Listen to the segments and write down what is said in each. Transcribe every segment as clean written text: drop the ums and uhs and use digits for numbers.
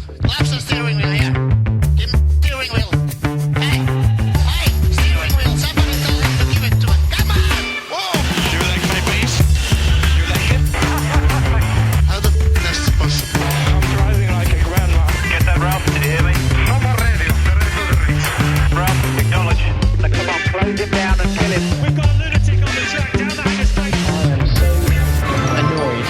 Collapse the steering wheel here. Give me the steering wheel. Hey, steering wheel. Somebody tell him to give it to him. Come on! Whoa! Your leg, my please. Your leg hip. How the f*** is this possible? I'm driving like a grandma. Get that, Ralph? Did you hear me? From the radio. The radio. Ralph, acknowledge. Now, come on, close him down and kill him. We've got a lunatic on the track down the Hanger straight. I am so annoyed.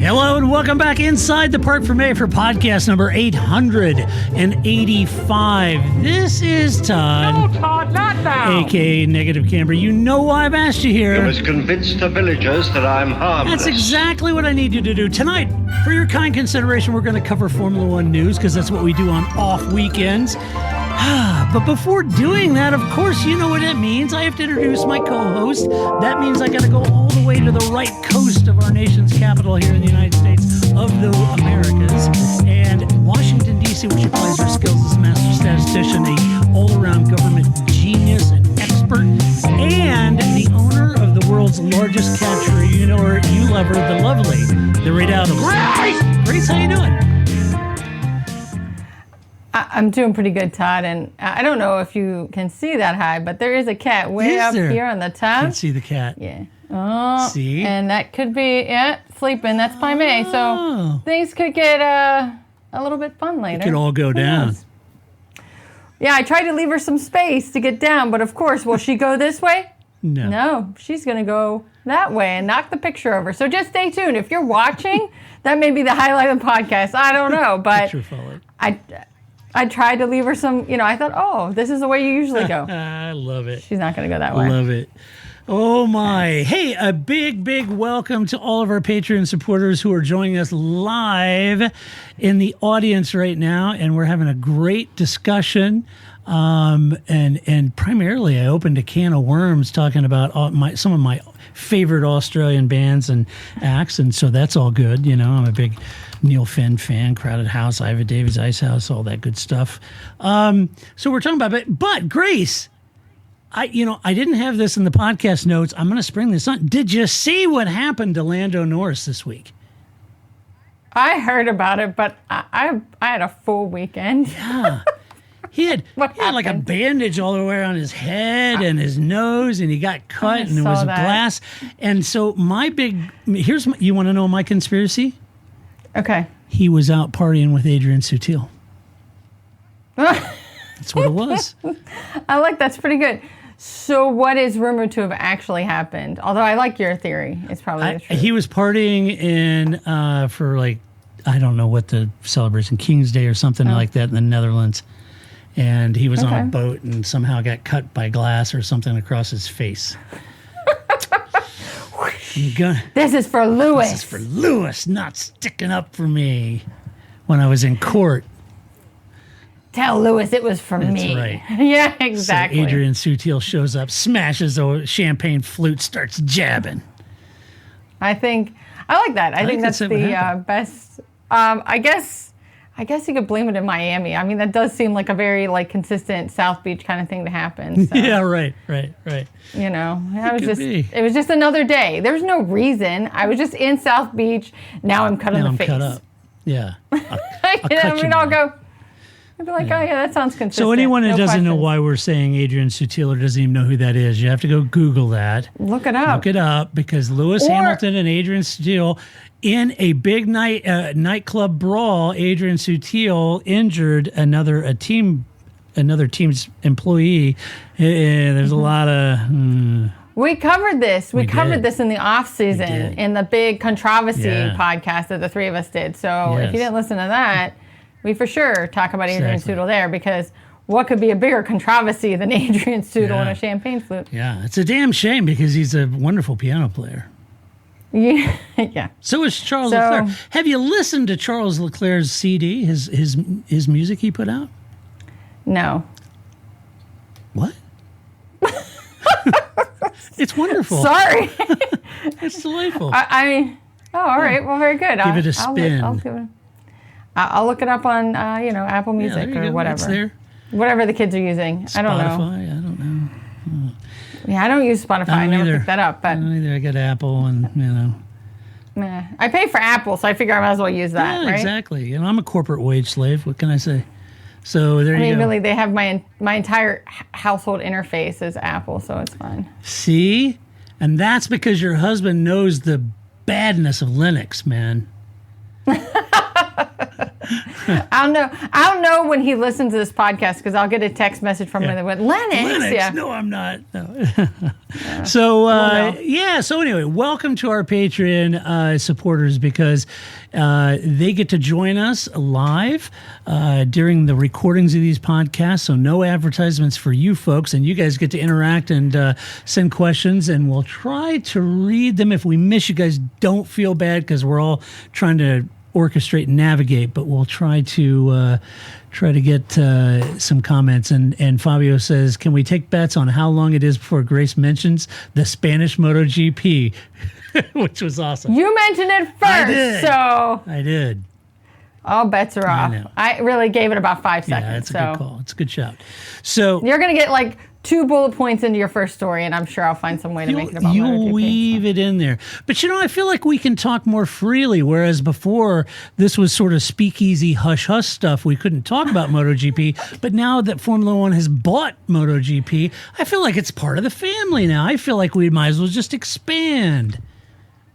Hello and welcome back inside the Park for May for podcast number 885. This is Todd. No, Todd, not now. AKA Negative Camber. You know why I've asked you here. You must convince the villagers that I'm harmless. That's exactly what I need you to do. Tonight, for your kind consideration, we're going to cover Formula One news because that's what we do on off weekends. But before doing that, of course, you know what it means. I have to introduce my co-host. That means I got to go all the way to the right coast of our nation's capital here in the United States of the Americas. And Washington, D.C., where she applies her skills as a master statistician, a all-around government genius and expert, and the owner of the world's largest cat tree. You know her, you love her, the lovely, the Redoubtable. Grace, how you doing? I'm doing pretty good, Todd, and I don't know if you can see that high, but there is a cat way up here on the top. I can see the cat. Yeah. Oh, see? And that could be, sleeping. That's by May, so things could get a little bit fun later. It could all go down. Yeah, I tried to leave her some space to get down, but of course, will she go this way? No, she's going to go that way and knock the picture over. So just stay tuned. If you're watching, that may be the highlight of the podcast. I don't know, but I tried to leave her some, I thought, oh, this is the way you usually go. I love it. She's not going to go that way. Love it. Oh, my. Hey, a big, big welcome to all of our Patreon supporters who are joining us live in the audience right now. And we're having a great discussion. And primarily I opened a can of worms talking about some of my favorite Australian bands and acts. And so that's all good. I'm a big Neil Finn fan, Crowded House, Iva Davies, Ice House, all that good stuff. So we're talking about it. But Grace, I didn't have this in the podcast notes. I'm going to spring this on. Did you see what happened to Lando Norris this week? I heard about it, but I had a full weekend. Yeah. He had like a bandage all the way around his head and his nose, and he got cut, and it was glass. And so you want to know my conspiracy? Okay. He was out partying with Adrian Sutil. That's what it was. I like that's pretty good. So what is rumored to have actually happened? Although I like your theory. It's probably the truth. He was partying for I don't know what the celebration, King's Day or something like that in the Netherlands. And he was on a boat and somehow got cut by glass or something across his face. This is for Lewis. This is for Lewis, not sticking up for me when I was in court. Tell Lewis it was for me. That's right. Yeah, exactly. So Adrian Sutil shows up, smashes a champagne flute, starts jabbing. I like that. I think that's the best. I guess you could blame it in Miami. I mean, that does seem like a very consistent South Beach kind of thing to happen. So, yeah, right. It was just another day. There's no reason. I was just in South Beach. Now I'm cut in the face. Cut up. Yeah. I'll go. I'd be like, oh yeah, that sounds consistent. So anyone who doesn't know why we're saying Adrian Sutil or doesn't even know who that is, you have to go Google that. Look it up. Look it up because Lewis Hamilton and Adrian Sutil in a big nightclub brawl. Adrian Sutil injured another team's employee. There's a lot of. We covered this. We covered this in the off season in the big controversy podcast that the three of us did. So if you didn't listen to that. We for sure talk about Adrian Sutil there because what could be a bigger controversy than Adrian Sutil and a champagne flute? Yeah, it's a damn shame because he's a wonderful piano player. Yeah. So is Charles Leclerc. Have you listened to Charles Leclerc's CD, his music he put out? No. What? It's wonderful. Sorry. It's delightful. all right. Well, very good. Give it a spin. I'll look it up on, Apple Music or whatever. It's there. Whatever the kids are using. Spotify, I don't know. I don't know. Yeah, I don't use Spotify. I never picked that up. But I don't either. I got Apple and, I pay for Apple, so I figure I might as well use that, right? Exactly. And I'm a corporate wage slave. What can I say? So there you go. Really, they have my entire household interface is Apple, so it's fine. See? And that's because your husband knows the badness of Linux, man. I'll know when he listens to this podcast because I'll get a text message from him that went, Linux? Yeah. No, I'm not. No. So, So anyway, welcome to our Patreon supporters because they get to join us live during the recordings of these podcasts. So no advertisements for you folks, and you guys get to interact and send questions, and we'll try to read them. If we miss you guys, don't feel bad because we're all trying to orchestrate and navigate, but we'll try to get some comments. And Fabio says, can we take bets on how long it is before Grace mentions the Spanish MotoGP? Which was awesome. You mentioned it first, I did. All bets are off. I really gave it about 5 seconds. Yeah, it's a good call. It's a good shout. So you're going to get like 2 bullet points into your first story, and I'm sure I'll find some way to make it about MotoGP. You'll weave it in there. But, I feel like we can talk more freely, whereas before this was sort of speakeasy hush-hush stuff. We couldn't talk about MotoGP. But now that Formula One has bought MotoGP, I feel like it's part of the family now. I feel like we might as well just expand.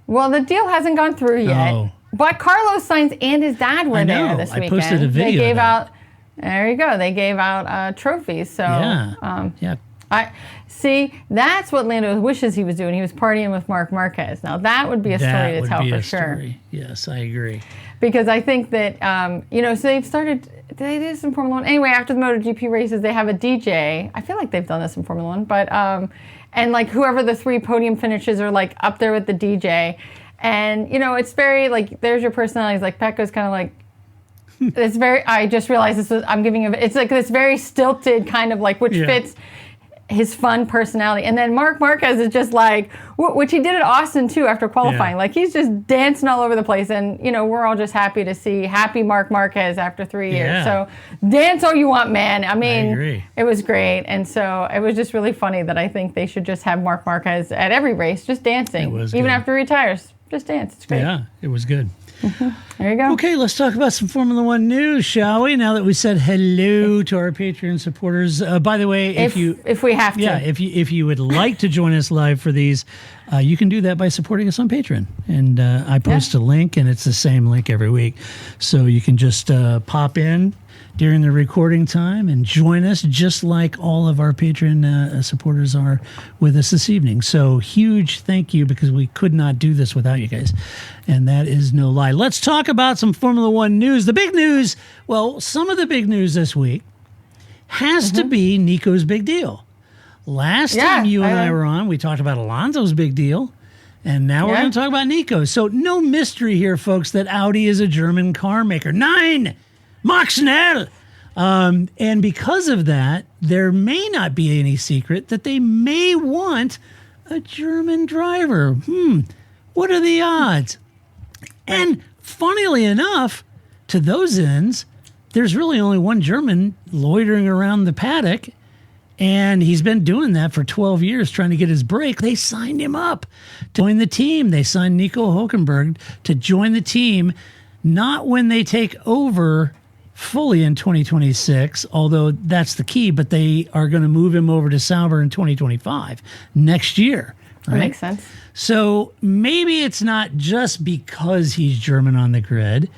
Well, the deal hasn't gone through yet. Oh. But Carlos Sainz and his dad were there this weekend. I posted a video. They gave out. There you go. They gave out trophies. So I see. That's what Lando wishes he was doing. He was partying with Marc Marquez. Now that would be a story to tell for sure. Yes, I agree. Because I think that so they've started. They did some Formula One anyway. After the MotoGP races, they have a DJ. I feel like they've done this in Formula One, but and like whoever the 3 podium finishes are like up there with the DJ, and it's very like there's your personalities. Like Pecco's kind of like. It's very. I just realized this was. I'm giving you. It's like this very stilted kind of like, which fits his fun personality. And then Marc Marquez is just like, which he did at Austin too after qualifying. Yeah. Like he's just dancing all over the place, and we're all just happy to see happy Marc Marquez after 3 years. Yeah. So dance all you want, man. I mean, I agree. It was great, and so it was just really funny that I think they should just have Marc Marquez at every race, just dancing, It was even good. after he retires, just dance. It's great. Yeah, it was good. There you go. Okay, let's talk about some Formula One news, shall we? Now that we said hello to our Patreon supporters. By the way, if we have to, if you would like to join us live for these, you can do that by supporting us on Patreon. And I post a link, and it's the same link every week, so you can just pop in during the recording time and join us, just like all of our Patreon supporters are with us this evening. So huge thank you, because we could not do this without you guys. And that is no lie. Let's talk about some Formula One news. The big news, well, some of the big news this week has to be Nico's big deal. Last time you and I were on, we talked about Alonso's big deal. And now we're going to talk about Nico. So no mystery here, folks, that Audi is a German car maker. Nein! Mach schnell! And because of that, there may not be any secret that they may want a German driver. What are the odds? And funnily enough, to those ends, there's really only one German loitering around the paddock, and he's been doing that for 12 years, trying to get his break. They signed him up to join the team. They signed Nico Hulkenberg to join the team, not when they take over fully in 2026, although that's the key, but they are going to move him over to Sauber in 2025, next year. Right? That makes sense. So maybe it's not just because he's German on the grid.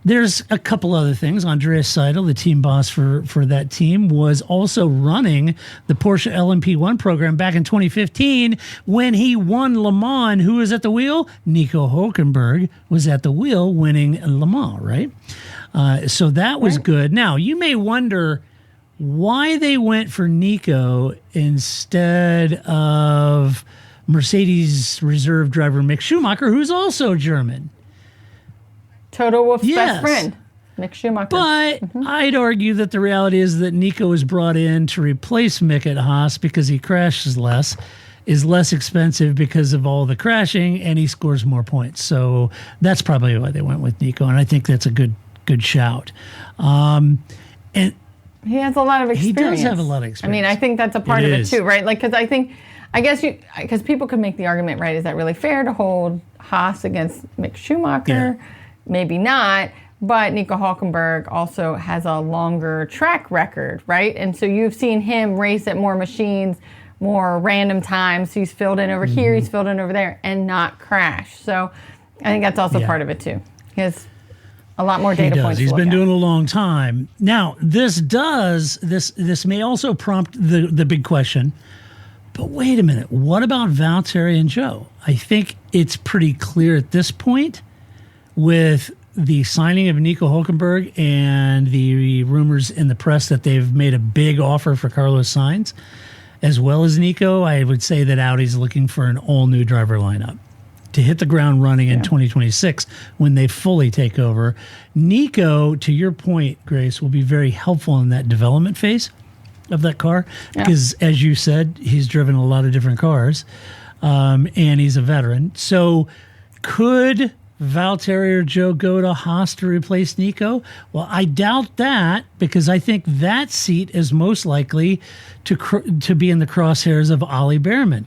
There's a couple other things. Andreas Seidel, the team boss for that team, was also running the Porsche LMP1 program back in 2015 when he won Le Mans. Who was at the wheel? Nico Hulkenberg was at the wheel winning Le Mans, right? So that was good. Now, you may wonder why they went for Nico instead of Mercedes reserve driver Mick Schumacher, who's also German. Toto Wolff's best friend, Mick Schumacher. But I'd argue that the reality is that Nico was brought in to replace Mick at Haas because he crashes less, is less expensive because of all the crashing, and he scores more points. So that's probably why they went with Nico, and I think that's a good shout. And he has a lot of experience. He does have a lot of experience. I mean, I think that's a part of it too, right? Like, because I guess because people could make the argument, right? Is that really fair to hold Haas against Mick Schumacher? Yeah. Maybe not. But Nico Hulkenberg also has a longer track record, right? And so you've seen him race at more machines, more random times. He's filled in over here, he's filled in over there, and not crash. So I think that's also part of it too. He has a lot more data points. He's been doing it a long time. Now, this may also prompt the big question. But wait a minute, what about Valtteri and Joe? I think it's pretty clear at this point with the signing of Nico Hulkenberg and the rumors in the press that they've made a big offer for Carlos Sainz, as well as Nico. I would say that Audi's looking for an all-new driver lineup to hit the ground running in 2026 when they fully take over. Nico, to your point, Grace, will be very helpful in that development phase of that car because, as you said, he's driven a lot of different cars, and he's a veteran. So could Valtteri or Joe go to Haas to replace Nico? Well, I doubt that because I think that seat is most likely to be in the crosshairs of Ollie Behrman.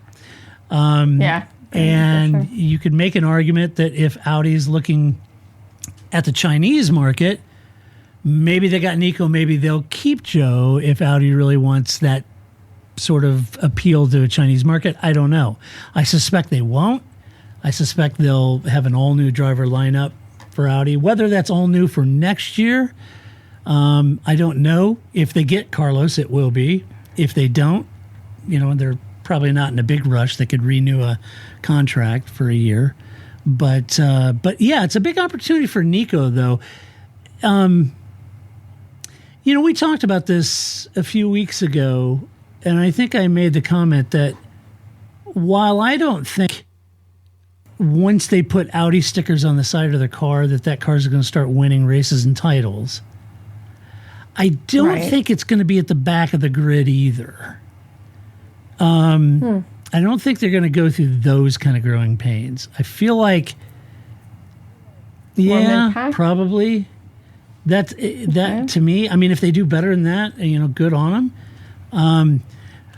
And you could make an argument that if Audi's looking at the Chinese market, maybe they got Nico, maybe they'll keep Joe if Audi really wants that sort of appeal to a Chinese market. I don't know. I suspect they won't. I suspect they'll have an all-new driver lineup for Audi. Whether that's all new for next year, I don't know. If they get Carlos, it will be. If they don't, they're probably not in a big rush. They could renew a contract for a year. But yeah, it's a big opportunity for Nico, though. We talked about this a few weeks ago, and I think I made the comment that while I don't think once they put Audi stickers on the side of the car that car is going to start winning races and titles, I don't think it's going to be at the back of the grid either. I don't think they're going to go through those kind of growing pains. I feel like, probably. That to me, I mean, if they do better than that, good on them.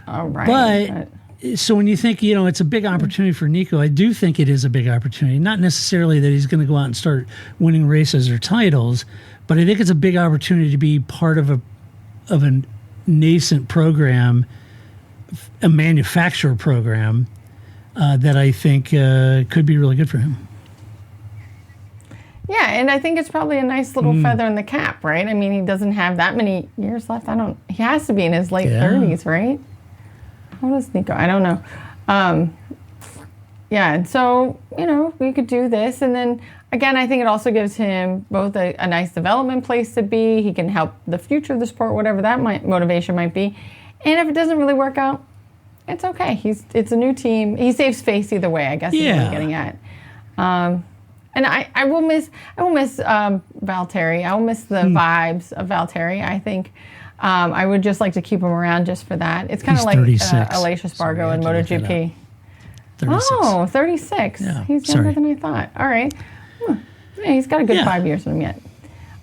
All right. But so when you think, it's a big opportunity for Nico, I do think it is a big opportunity. Not necessarily that he's going to go out and start winning races or titles, but I think it's a big opportunity to be part of a nascent program, a manufacturer program that I think could be really good for him. Yeah, and I think it's probably a nice little feather in the cap, right? I mean, he doesn't have that many years left. He has to be in his late 30s, right? How old is Nico? I don't know. And so, we could do this. And then, again, I think it also gives him both a nice development place to be. He can help the future of the sport, whatever that motivation might be. And if it doesn't really work out, it's okay. It's a new team. He saves face either way, I guess is what I'm getting at. And I will miss Valtteri. I will miss the vibes of Valtteri. I think I would just like to keep him around just for that. It's kind of like Alicia Spargo in MotoGP. 36. Oh, 36. Yeah. He's younger than I thought. All right. Yeah, he's got a good 5 years in him yet.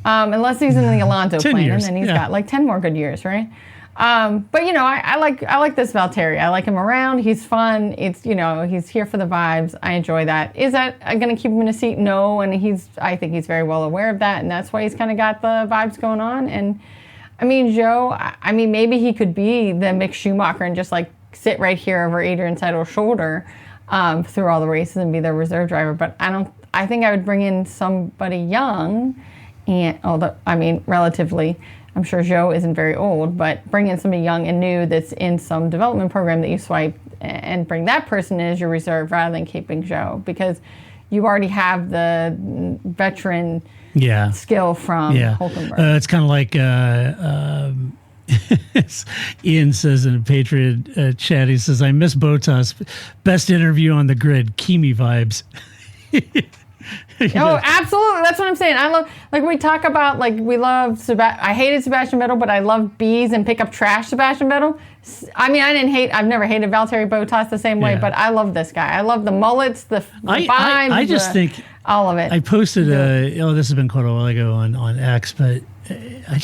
Unless he's in the Alonso plan, and then he's got like 10 more good years, right? But I like this Valtteri. I like him around. He's fun. It's he's here for the vibes. I enjoy that. Is that going to keep him in a seat? No, and I think he's very well aware of that, and that's why he's kind of got the vibes going on. And I mean, Joe. I mean, maybe he could be the Mick Schumacher and just like sit right here over Adrian Seidl's shoulder through all the races and be their reserve driver. But I think I would bring in somebody young, and although relatively. I'm sure Joe isn't very old, but bring in somebody young and new that's in some development program that you swipe and bring that person in as your reserve rather than keeping Joe because you already have the veteran skill from Hulkenberg. It's kind of like Ian says in a Patriot chat, he says, I miss Bottas. Best interview on the grid. Kimi vibes. Oh, absolutely. That's what I'm saying. I love, we talk about, we love, I hated Sebastian Vettel, but I love bees and pick up trash Sebastian Vettel. I mean, I've never hated Valtteri Bottas the same way, but I love this guy. I love the mullets, the vibes. I just think all of it. I posted this has been quite a while ago on X, but I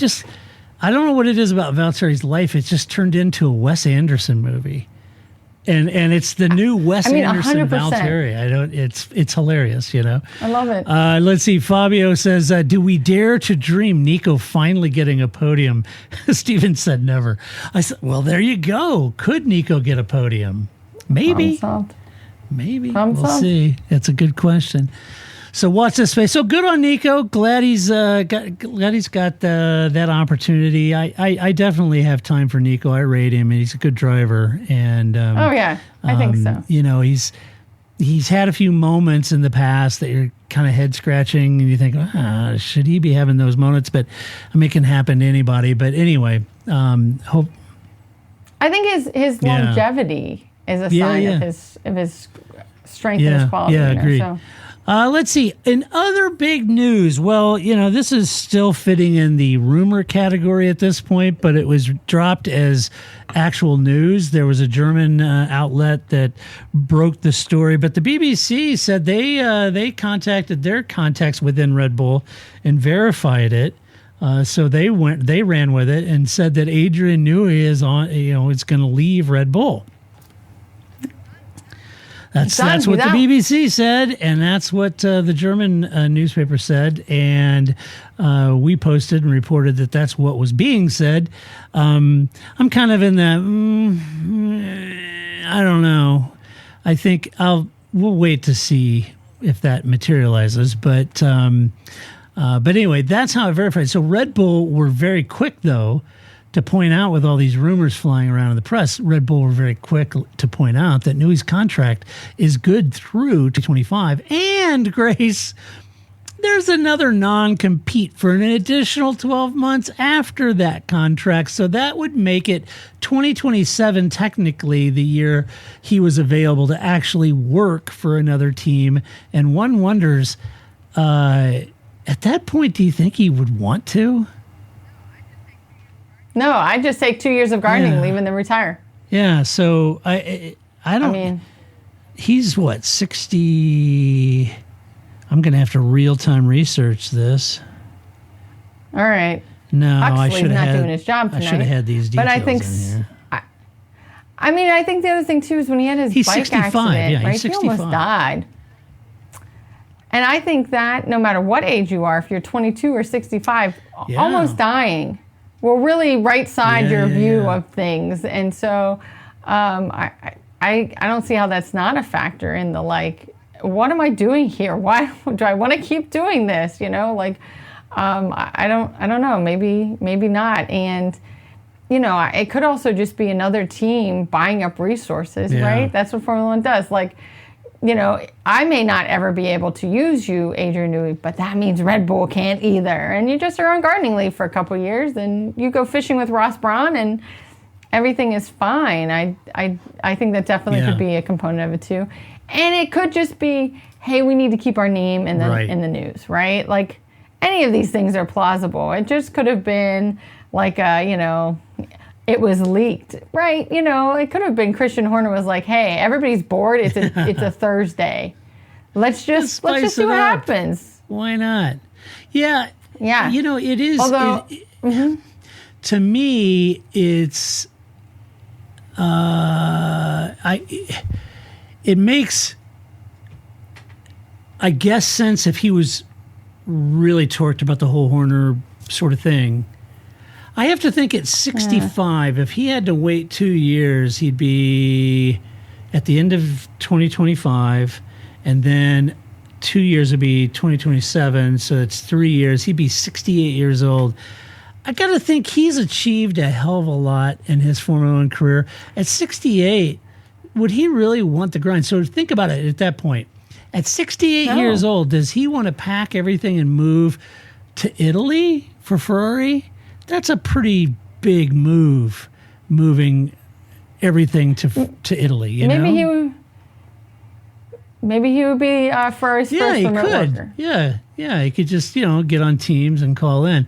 don't know what it is about Valtteri's life. It's just turned into a Wes Anderson movie. And it's the new Wes Anderson 100%. Valtteri. It's hilarious, you know. I love it. Let's see. Fabio says, "Do we dare to dream Nico finally getting a podium?" Steven said, "Never." I said, "Well, there you go. Could Nico get a podium? Maybe. Maybe. We'll see. That's a good question." So watch this space. So good on Nico. Glad he's got that opportunity. I definitely have time for Nico. I rate him, and he's a good driver. And I think so. You know, he's had a few moments in the past that you're kind of head scratching, and you think, should he be having those moments? But I mean, it can happen to anybody. But anyway, hope. I think his longevity is a sign of his strength and his quality. Yeah, agreed. So. Let's see. In other big news, well, you know, this is still fitting in the rumor category at this point, but it was dropped as actual news. There was a German outlet that broke the story, but the BBC said they contacted their contacts within Red Bull and verified it. So they ran with it and said that Adrian Newey is going to leave Red Bull. That's what the BBC said, and that's what the German newspaper said, and we posted and reported that that's what was being said. I'm kind of in that, I don't know. I think we'll wait to see if that materializes, but anyway, that's how I verified. So Red Bull were very quick, though, to point out, with all these rumors flying around in the press, Red Bull were very quick to point out that Newey's contract is good through 2025. And, Grace, there's another non-compete for an additional 12 months after that contract. So that would make it 2027, technically, the year he was available to actually work for another team. And one wonders, at that point, do you think he would want to? No, I'd just take 2 years of gardening leave and then retire. Yeah, so I don't. I mean, he's what, 60? I'm going to have to real-time research this. All right. No, Huxley's I should have not doing his job tonight. I should have had these details. But I think, in here. I think the other thing too is when he had his he's bike 65, accident, yeah, right? he's He 65. almost died. And I think that no matter what age you are, if you're 22 or 65, almost dying will really right-side your view of things. And so I don't see how that's not a factor in the, like, what am I doing here? Why do I want to keep doing this? You know, like, I don't know. Maybe not. And, you know, it could also just be another team buying up resources, right? That's what Formula One does. Like, you know, I may not ever be able to use you, Adrian Newey, but that means Red Bull can't either. And you just are on gardening leave for a couple of years, and you go fishing with Ross Brawn, and everything is fine. I think that definitely could be a component of it too. And it could just be, hey, we need to keep our name in the news, right? Like, any of these things are plausible. It just could have been like you know, it was leaked, right? You know, it could have been Christian Horner was like, hey, everybody's bored. It's a Thursday. Let's just see what happens. Why not? Yeah. Yeah. You know, it is. Although, to me, it's. It makes, I guess, sense if he was really torqued about the whole Horner sort of thing. I have to think at 65, if he had to wait 2 years, he'd be at the end of 2025, and then 2 years would be 2027, so it's 3 years. He'd be 68 years old. I got to think he's achieved a hell of a lot in his Formula One career. At 68, would he really want the grind? So think about it at that point. At 68 years old, does he want to pack everything and move to Italy for Ferrari? That's a pretty big move, moving everything to Italy. You know? Maybe he would be Ferrari's first remote worker. Yeah, he could just get on teams and call in.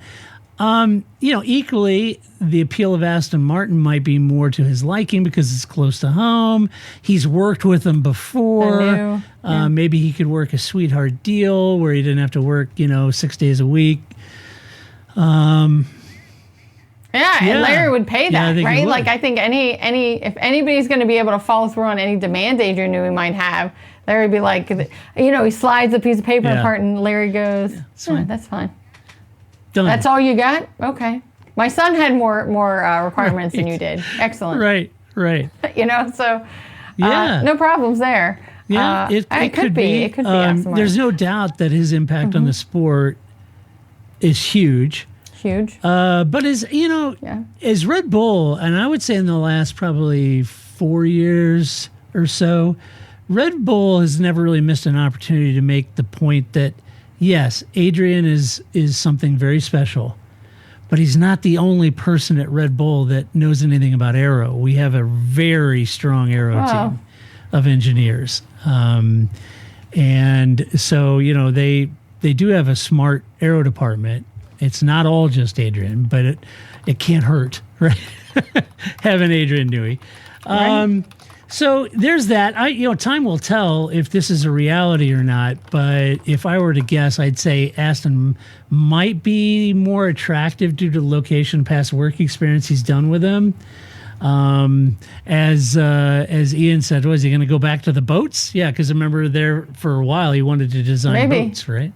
Equally, the appeal of Aston Martin might be more to his liking because it's close to home. He's worked with them before. Maybe he could work a sweetheart deal where he didn't have to work, 6 days a week. Yeah, and Larry would pay that, right? Like I think if anybody's going to be able to follow through on any demand Adrian Newey might have, Larry would be like, he slides a piece of paper apart, and Larry goes, "That's fine. Done. That's all you got? Okay." My son had more requirements than you did. Excellent. Right. So no problems there. Yeah, it could be. It could be. There's no doubt that his impact on the sport is huge. Huge. But as Red Bull, and I would say in the last probably 4 years or so, Red Bull has never really missed an opportunity to make the point that, yes, Adrian is something very special, but he's not the only person at Red Bull that knows anything about aero. We have a very strong aero team of engineers. And so, they do have a smart aero department. It's not all just Adrian, but it can't hurt, right? Having Adrian Newey. So there's that. Time will tell if this is a reality or not. But if I were to guess, I'd say Aston might be more attractive due to the location, past work experience he's done with them. As Ian said, was he going to go back to the boats? Yeah, because I remember there for a while he wanted to design boats, right?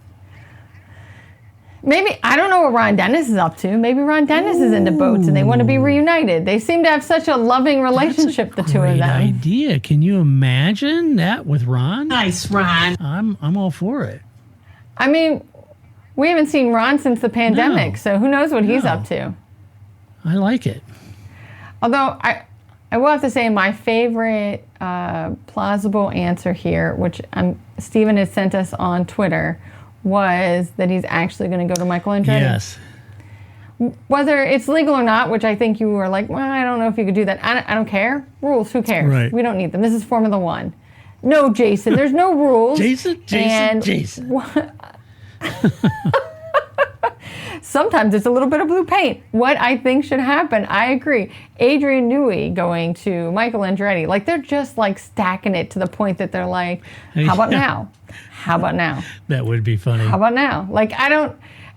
Maybe, I don't know what Ron Dennis is up to. Maybe Ron Dennis is into boats and they want to be reunited. They seem to have such a loving relationship, the two of them. Great idea. Can you imagine that with Ron? Nice, Ron. I'm all for it. I mean, we haven't seen Ron since the pandemic, so who knows what he's up to. I like it. Although, I will have to say my favorite plausible answer here, which Stephen has sent us on Twitter, was that he's actually going to go to Michael Andretti. Yes. Whether it's legal or not, which I think you were like, well, I don't know if you could do that. I don't care. Rules, who cares? Right. We don't need them. This is Formula One. No, Jason, there's no rules. Jason. Sometimes it's a little bit of blue paint. What I think should happen, I agree. Adrian Newey going to Michael Andretti. Like, they're just like stacking it to the point that they're like, how about now? How about now? That would be funny. How about now? Like,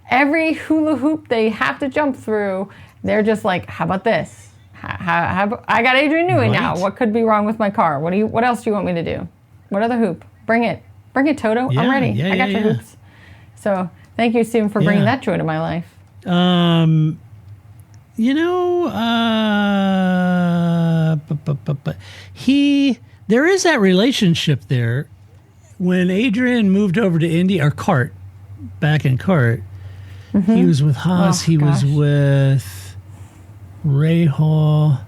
every hula hoop they have to jump through, they're just like, how about this? I got Adrian Newey now. What could be wrong with my car? What else do you want me to do? What other hoop? Bring it, Toto. I'm ready. I got your hoops. So thank you, Stephen, for bringing that joy to my life. There is that relationship there. When Adrian moved over to Indy, or back in kart, he was with Haas, he was with Ray Hall,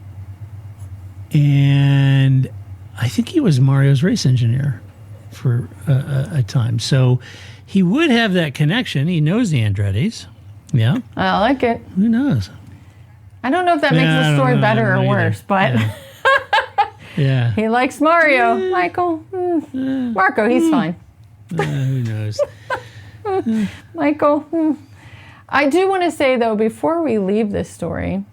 and I think he was Mario's race engineer for a time. So he would have that connection. He knows the Andrettis. Yeah. I like it. Who knows? I don't know if that makes the story better or worse, but... Yeah. He likes Mario. Michael. Marco, he's fine. Who knows? Michael. I do want to say, though, before we leave this story,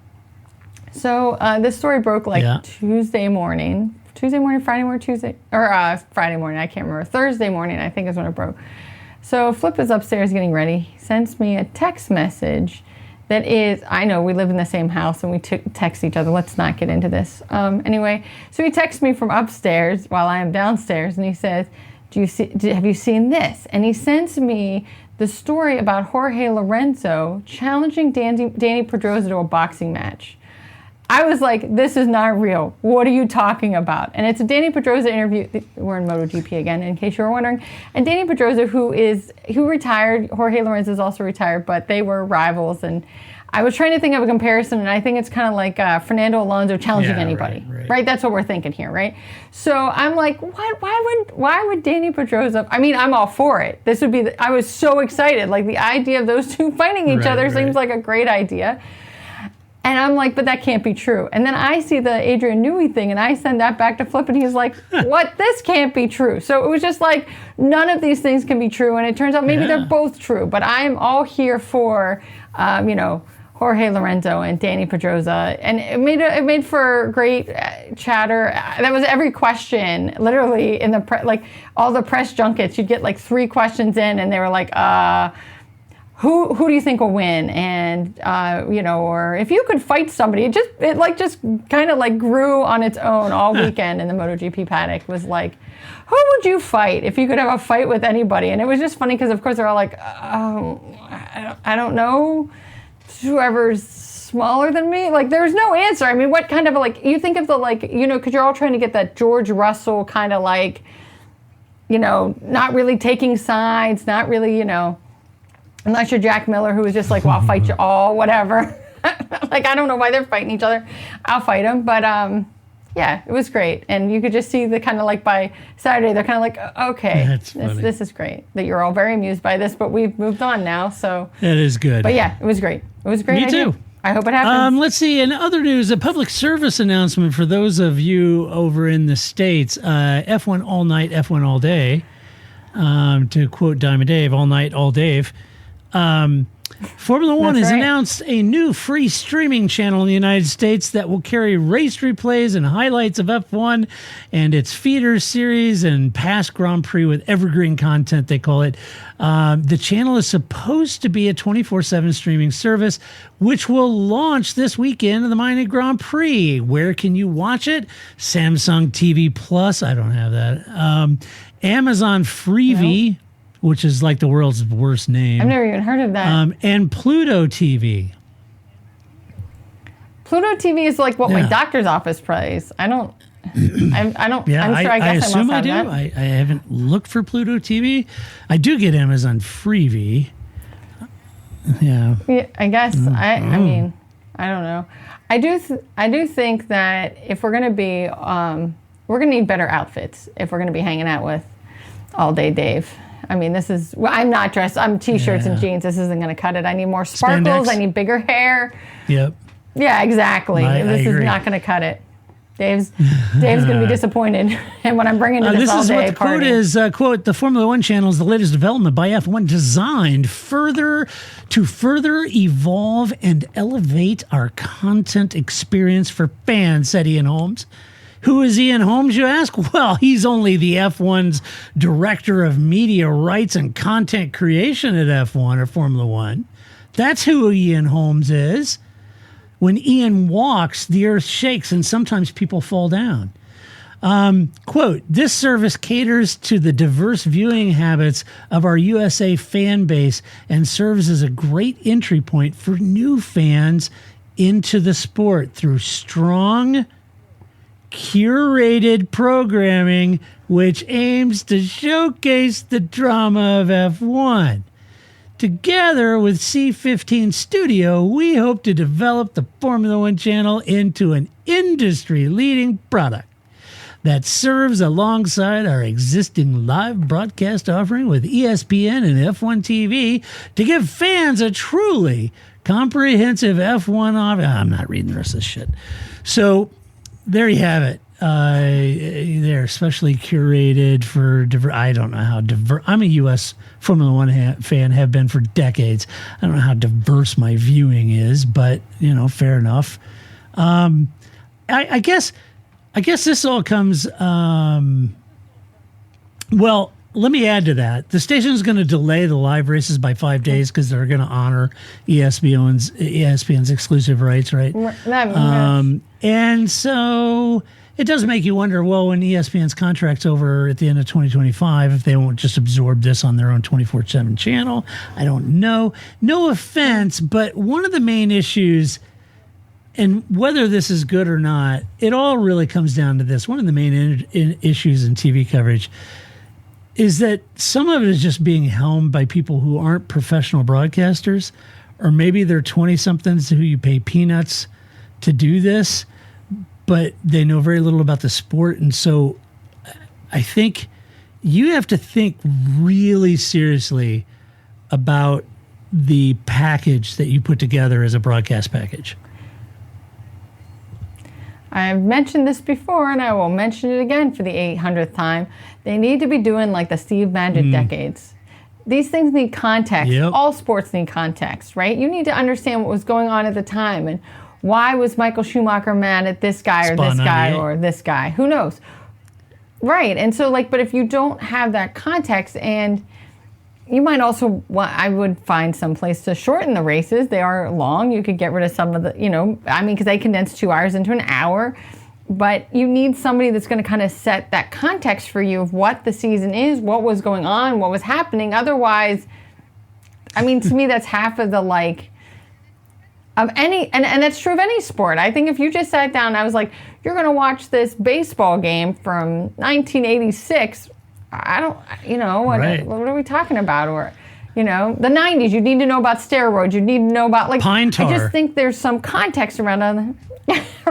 so this story broke Friday morning, Friday morning, I can't remember. Thursday morning, I think is when it broke. So Flip is upstairs getting ready. He sends me a text message that is, I know we live in the same house and we text each other. Let's not get into this. Anyway, so he texts me from upstairs while I am downstairs, and he says, have you seen this? And he sends me the story about Jorge Lorenzo challenging Danny Pedrosa to a boxing match. I was like, this is not real. What are you talking about? And it's a Danny Pedrosa interview. We're in MotoGP again, in case you were wondering. And Danny Pedrosa, who retired, Jorge Lorenzo is also retired, but they were rivals. And I was trying to think of a comparison, and I think it's kind of like Fernando Alonso challenging anybody. Right? That's what we're thinking here, right? So I'm like, what? Why would Danny Pedrosa? I mean, I'm all for it. This would be. I was so excited. Like, the idea of those two fighting each other seems like a great idea. And I'm like, but that can't be true. And then I see the Adrian Newey thing, and I send that back to Flip, and he's like, what? This can't be true. So it was just like, none of these things can be true. And it turns out maybe they're both true. But I'm all here for, Jorge Lorenzo and Danny Pedrosa. And it made for great chatter. That was every question, literally, in the all the press junkets. You'd get like 3 questions in, and they were like, who do you think will win? And, or if you could fight somebody, it just kind of like grew on its own all weekend in the MotoGP paddock. Was like, who would you fight if you could have a fight with anybody? And it was just funny because, of course, they're all like, I don't know, whoever's smaller than me. Like, there's no answer. I mean, what kind of, like, you think of the, like, because you're all trying to get that George Russell kind of, like, not really taking sides, not really, unless you're Jack Miller, who was just like, well, I'll fight you all, whatever. Like, I don't know why they're fighting each other. I'll fight them. But, yeah, it was great. And you could just see the kind of like by Saturday, they're kind of like, okay, this is great that you're all very amused by this, but we've moved on now. So that is good. But yeah, it was great. It was a great. Me idea. too. I hope it happens. Let's see. In other news, a public service announcement for those of you over in the States, F1 all night, F1 all day. To quote Diamond Dave, all night, all Dave. Formula One has announced a new free streaming channel in the United States that will carry race replays and highlights of F1 and its feeder series and past Grand Prix with evergreen content, they call it. The channel is supposed to be a 24/7 streaming service, which will launch this weekend of the Miami Grand Prix. Where can you watch it? Samsung TV Plus. I don't have that. Amazon Freevee. Nope. Which is like the world's worst name. I've never even heard of that. And Pluto TV. Pluto TV is like what my doctor's office plays. I don't. Yeah, I'm sure. I guess assume I I must do. have that. I haven't looked for Pluto TV. I do get Amazon Freevee. Yeah. I guess. I mean, I don't know. I do think that if we're gonna be, we're gonna need better outfits if we're gonna be hanging out with All Day Dave. I mean, I'm not dressed. I'm t-shirts and jeans. This isn't going to cut it. I need more sparkles. Spandex. I need bigger hair. Yep. Yeah, exactly. This is not going to cut it. Dave's going to be disappointed. And when I'm bringing to this all day party. This is what the quote is, quote, the Formula One channel is the latest development by F1 designed to further evolve and elevate our content experience for fans, said Ian Holmes. Who is Ian Holmes, you ask? Well, he's only the F1's director of media rights and content creation at F1 or Formula One. That's who Ian Holmes is. When Ian walks, the earth shakes and sometimes people fall down. Quote, this service caters to the diverse viewing habits of our USA fan base and serves as a great entry point for new fans into the sport through strong, curated programming which aims to showcase the drama of F1. Together with C15 Studio, we hope to develop the Formula One channel into an industry-leading product that serves alongside our existing live broadcast offering with ESPN and F1 TV to give fans a truly comprehensive F1 offering. I'm not reading the rest of this shit. So, there you have it. They're especially curated for I don't know how diverse. I'm a U.S. Formula One fan, have been for decades. I don't know how diverse my viewing is, but fair enough. I guess this all comes. Well, let me add to that. The station is going to delay the live races by 5 days because they're going to honor ESPN's exclusive rights, right? And so it does make you wonder, well, when ESPN's contract's over at the end of 2025, if they won't just absorb this on their own 24/7 channel. I don't know. No offense, but one of the main issues, and whether this is good or not, it all really comes down to this. One of the main issues in TV coverage is that some of it is just being helmed by people who aren't professional broadcasters, or maybe they're 20-somethings who you pay peanuts to do this, but they know very little about the sport. And so I think you have to think really seriously about the package that you put together as a broadcast package. I've mentioned this before, and I will mention it again for the 800th time. They need to be doing like the Steve Madgett decades. These things need context. Yep. All sports need context, right? You need to understand what was going on at the time and why was Michael Schumacher mad at this guy or this guy or this guy? Who knows? Right. And so but if you don't have that context and you might also I would find some place to shorten the races. They are long. You could get rid of some of the, because they condense 2 hours into an hour. But you need somebody that's going to kind of set that context for you of what the season is, what was going on, what was happening. Otherwise, to me, that's half of the of any, and that's true of any sport. I think if you just sat down and I was like, you're going to watch this baseball game from 1986, I don't, Right. what are we talking about? Or, the 90s, you need to know about steroids. You need to know about pine tar. I just think there's some context around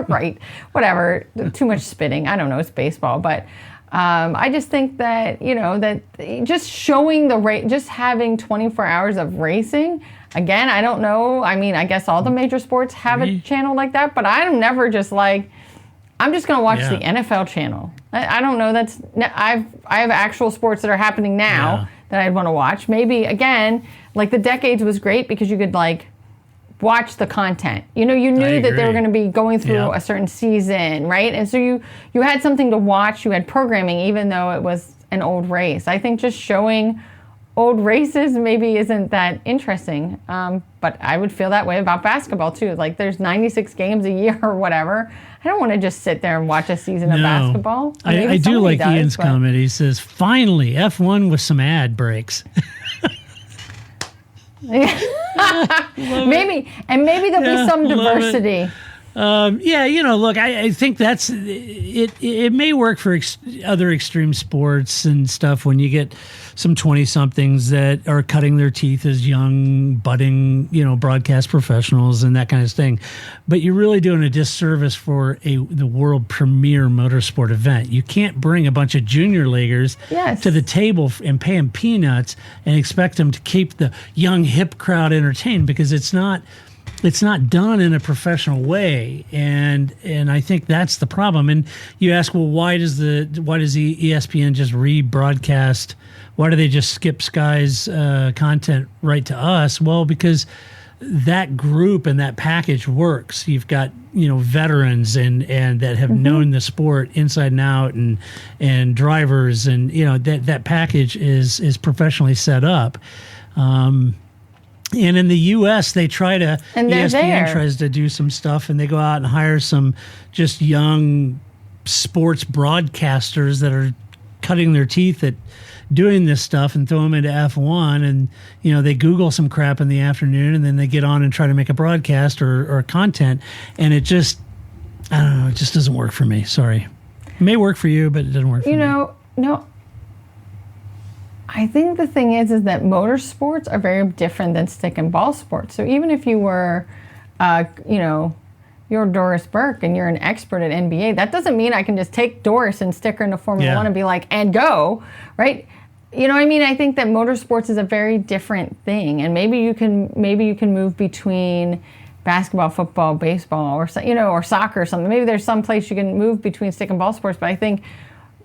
right, whatever, too much spitting. I don't know, it's baseball. But I just think that, that just showing just having 24 hours of racing, again, I don't know. I guess all the major sports have a channel like that, but I'm never just I'm just going to watch the NFL channel. I don't know. I have actual sports that are happening now that I'd want to watch. Maybe, again, the Decades was great because you could, watch the content. You knew that they were going to be going through a certain season, right? And so you had something to watch. You had programming, even though it was an old race. I think just showing old races maybe isn't that interesting. But I would feel that way about basketball too. There's 96 games a year or whatever. I don't want to just sit there and watch a season of basketball. I do like Ian's comment. He says, finally, F1 with some ad breaks. Maybe there'll be some diversity. Look, I think that's it. It may work for other extreme sports and stuff when you get some 20-somethings that are cutting their teeth as young, budding, broadcast professionals and that kind of thing. But you're really doing a disservice for the world premiere motorsport event. You can't bring a bunch of junior leaguers to the table and pay them peanuts and expect them to keep the young, hip crowd entertained, because it's not done in a professional way, and I think that's the problem. And you ask, well, why does the ESPN just rebroadcast? Why do they just skip Sky's content right to us? Well, because that group and that package works. You've got veterans and that have known the sport inside and out, and drivers, and that package is professionally set up. And in the U.S., ESPN tries to do some stuff, and they go out and hire some just young sports broadcasters that are cutting their teeth at doing this stuff and throw them into F1, and they Google some crap in the afternoon, and then they get on and try to make a broadcast or content, and it just, I don't know, it just doesn't work for me. Sorry. It may work for you, but it doesn't work for me. No. I think the thing is that motorsports are very different than stick and ball sports. So even if you were, you're Doris Burke and you're an expert at NBA, that doesn't mean I can just take Doris and stick her into Formula One and be like, and go, right? I think that motorsports is a very different thing, and maybe you can move between basketball, football, baseball, or soccer or something. Maybe there's some place you can move between stick and ball sports, but I think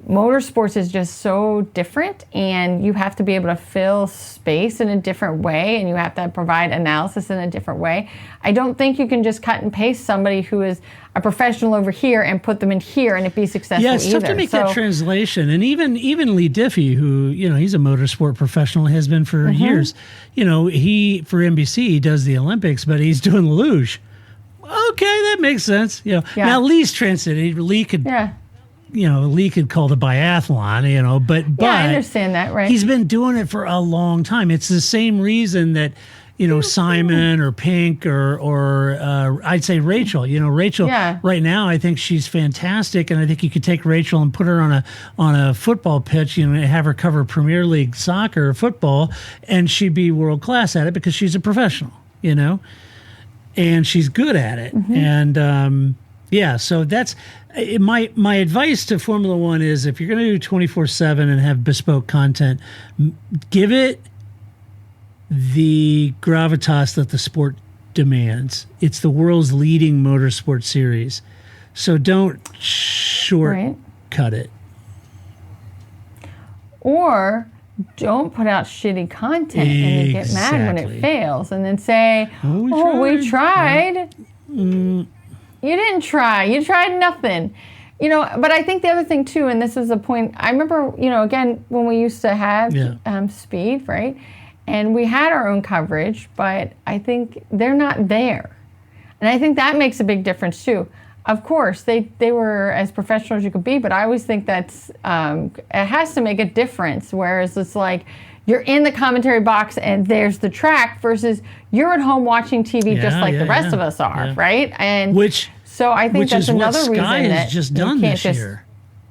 motorsports is just so different, and you have to be able to fill space in a different way, and you have to provide analysis in a different way. I don't think you can just cut and paste somebody who is a professional over here and put them in here and it be successful either. Yeah, it's tough to make that translation. And even Lee Diffie, who, he's a motorsport professional, has been for years. He, for NBC, he does the Olympics, but he's doing the luge. Okay, that makes sense. Now Lee's transited. Lee could... Yeah. Lee could call the biathlon, but I understand that, right? He's been doing it for a long time. It's the same reason that, Simon or Pink or I'd say Rachel. Rachel right now, I think she's fantastic, and I think you could take Rachel and put her on a football pitch, and have her cover Premier League soccer or football, and she'd be world class at it because she's a professional, and she's good at it, and. So that's my advice to Formula One is, if you're going to do 24/7 and have bespoke content, give it the gravitas that the sport demands. It's the world's leading motorsport series, so don't shortcut it. Or don't put out shitty content and then get mad when it fails, and then say, "We tried." You didn't try. You tried nothing. But I think the other thing too, and this is a point, I remember, again, when we used to have speed, right? And we had our own coverage, but I think they're not there. And I think that makes a big difference too. Of course, they were as professional as you could be, but I always think that's, it has to make a difference. Whereas it's like, you're in the commentary box and there's the track versus you're at home watching TV just like the rest of us are, right? And so I think that's another reason that just done you can't this year.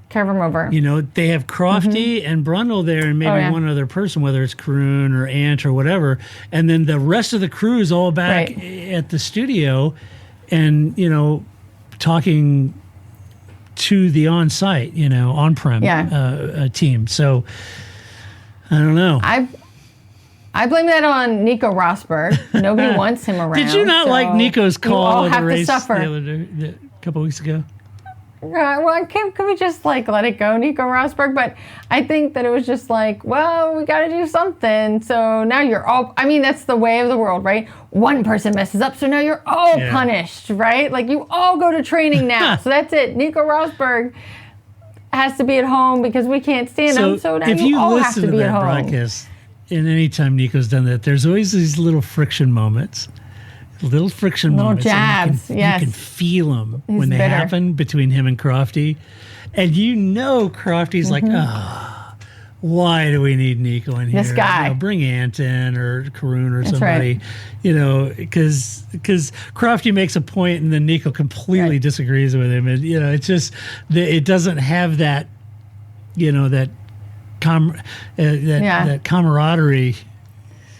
Carve them over. They have Crofty and Brundle there and maybe one other person, whether it's Karun or Ant or whatever. And then the rest of the crew is all back at the studio and, talking to the on-site, on-prem team. So, I don't know. I blame that on Nico Rosberg. Nobody wants him around. Did you not like Nico's call of the race a couple weeks ago? Well, can we just let it go, Nico Rosberg? But I think that it was just well, we got to do something. So now you're all, that's the way of the world, right? One person messes up, so now you're all punished, right? You all go to training now. So that's it. Nico Rosberg has to be at home because we can't stand him. So now you all have to be at home. Broadcast, and anytime Nico's done that, there's always these little friction moments. Little jabs, yes. You can feel them when they happen between him and Crofty. And Crofty's why do we need Nico in here? This guy. Bring Ant in or Karun or somebody. Because Crofty makes a point and then Nico completely disagrees with him. And, it's just, it doesn't have that, that camaraderie.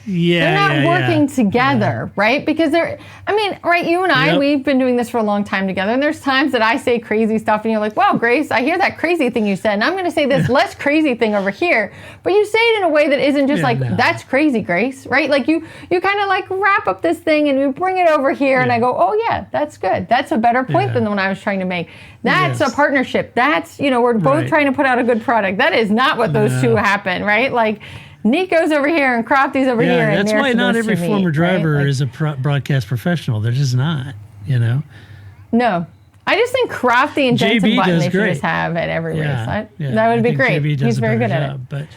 They're not working together, right? Because you and I, we've been doing this for a long time together, and there's times that I say crazy stuff, and you're like, wow, Grace, I hear that crazy thing you said, and I'm going to say this less crazy thing over here, but you say it in a way that isn't just that's crazy, Grace, right? You kind of wrap up this thing, and you bring it over here, and I go, oh yeah, that's good. That's a better point than the one I was trying to make. That's a partnership. That's, we're both trying to put out a good product. That is not what those two happen, right? Nico's over here and Crofty's over here. That's why not every former driver is a broadcast professional. They're just not, No. I just think Crofty and Jensen Button they should just have at every race. That would be great. He's very good at it. But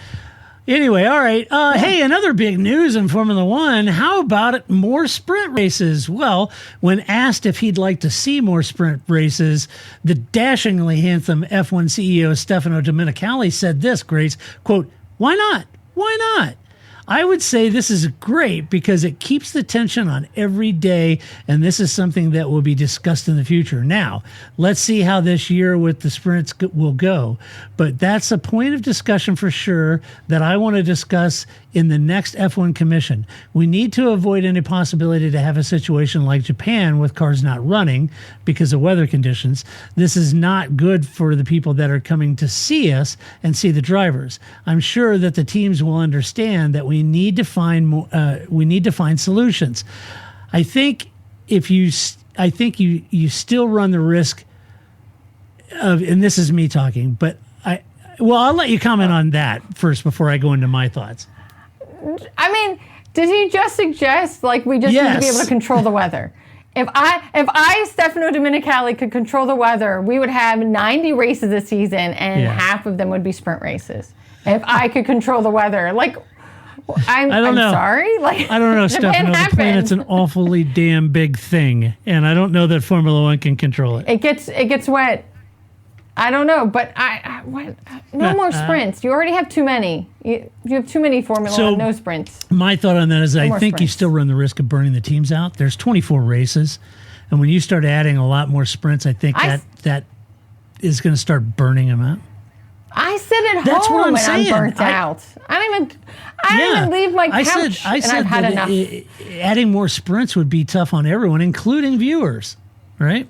anyway, all right. Hey, another big news in Formula One. How about more sprint races? Well, when asked if he'd like to see more sprint races, the dashingly handsome F1 CEO Stefano Domenicali said this, Grace, quote, "Why not? Why not? I would say this is great because it keeps the tension on every day, and this is something that will be discussed in the future. Now, let's see how this year with the sprints will go. But that's a point of discussion for sure that I want to discuss in the next F1 commission. We need to avoid any possibility to have a situation like Japan with cars not running because of weather conditions. This is not good for the people that are coming to see us and see the drivers. I'm sure that the teams will understand that we need to find solutions. I think you still run the risk of, and this is me talking, but I'll let you comment on that first before I go into my thoughts. Did he just suggest we just need to be able to control the weather? If I, Stefano Domenicali, could control the weather, we would have 90 races this season, and half of them would be sprint races. If I could control the weather, I'm sorry. I don't know, Stefano. The planet's an awfully damn big thing, and I don't know that Formula One can control it. It gets wet. I don't know, but no more sprints. You already have too many. You have too many Formula One, no sprints. My thought on that is I think sprints. You still run the risk of burning the teams out. There's 24 races, and when you start adding a lot more sprints, I think that is going to start burning them out. I sit at That's home what I'm and saying. I'm burnt out. I don't even leave my couch, I said and I've had that enough. Adding more sprints would be tough on everyone, including viewers, right?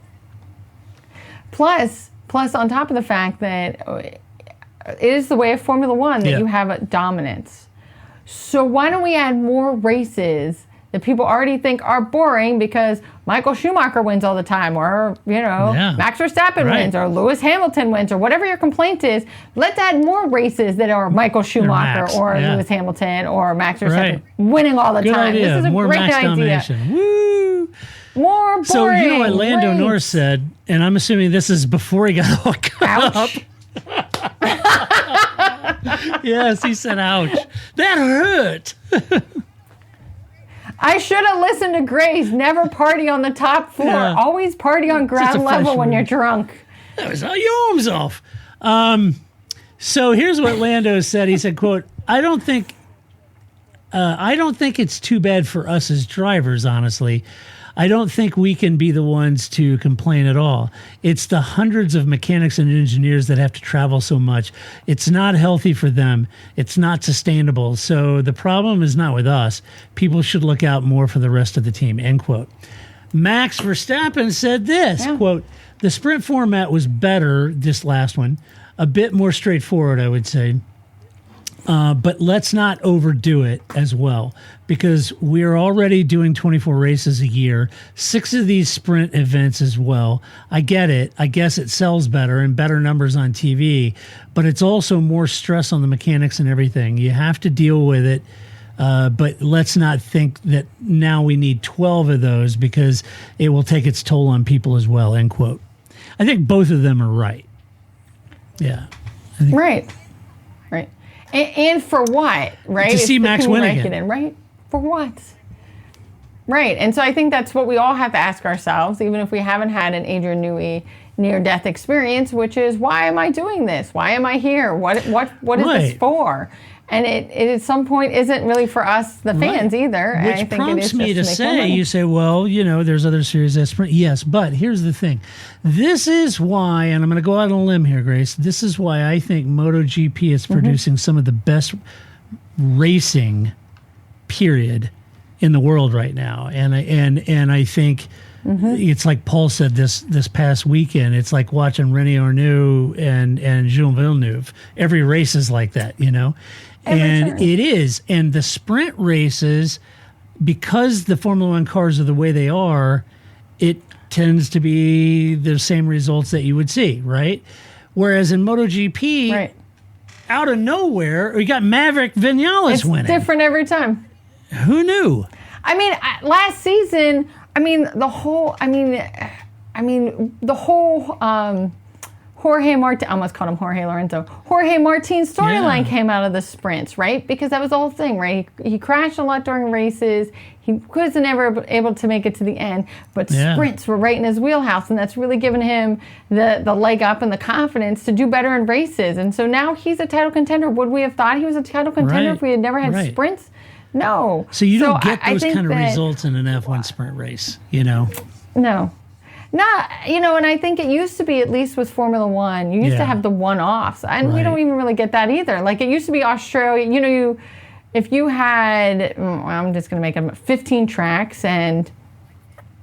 Plus, on top of the fact that it is the way of Formula One that you have a dominance. So why don't we add more races that people already think are boring because Michael Schumacher wins all the time, or, Max Verstappen wins, or Lewis Hamilton wins, or whatever your complaint is. Let's add more races that are Michael Schumacher or Lewis Hamilton or Max Verstappen winning all the Good time. Idea. This is a more great Max idea. Domination. Woo! More boring. So you know what Lando Norris said, and I'm assuming this is before he got all cut up. Yes, he said, ouch. That hurt. I should have listened to Grace. Never party on the top floor. Yeah. Always party on ground level when you're drunk. That was all your arms off. So here's what Lando said. He said, quote, I don't think it's too bad for us as drivers, honestly. I don't think we can be the ones to complain at all. It's the hundreds of mechanics and engineers that have to travel so much. It's not healthy for them. It's not sustainable. So the problem is not with us. People should look out more for the rest of the team, end quote. Max Verstappen said this, quote, the sprint format was better, this last one, a bit more straightforward, I would say. But let's not overdo it as well, because we're already doing 24 races a year, 6 of these sprint events as well. I get it. I guess it sells better and better numbers on TV, but it's also more stress on the mechanics and everything. You have to deal with it. But let's not think that now we need 12 of those because it will take its toll on people as well, end quote. I think both of them are right. Yeah. Right. And for what, right? To see Max win again. Right? For what? Right. And so I think that's what we all have to ask ourselves, even if we haven't had an Adrian Newey near-death experience, which is, why am I doing this? Why am I here? What is this for? And it at some point isn't really for us, the fans, either. Which I think prompts it is me to just say, you say, well, there's other series that sprint. Yes, but here's the thing. This is why, and I'm going to go out on a limb here, Grace. This is why I think MotoGP is producing some of the best racing, period, in the world right now. And I think it's like Paul said this past weekend. It's like watching René Arnoux and Jules Villeneuve. Every race is like that, And it is. And the sprint races, because the Formula One cars are the way they are, it tends to be the same results that you would see, right? Whereas in MotoGP, out of nowhere, we got Maverick Vinales winning. It's different every time. Who knew? I mean, last season, the whole Jorge Martin, I almost called him Jorge Lorenzo. Jorge Martin storyline came out of the sprints, right? Because that was the whole thing, right? He crashed a lot during races. He was never able to make it to the end, but sprints were right in his wheelhouse, and that's really given him the leg up and the confidence to do better in races. And so now he's a title contender. Would we have thought he was a title contender if we had never had sprints? No. So you don't get those kind of results in an F1 sprint race, No. Not, and I think it used to be, at least with Formula One, you used to have the one-offs. And we don't even really get that either. Like, it used to be Australia, if you had, I'm just going to make them 15 tracks, and,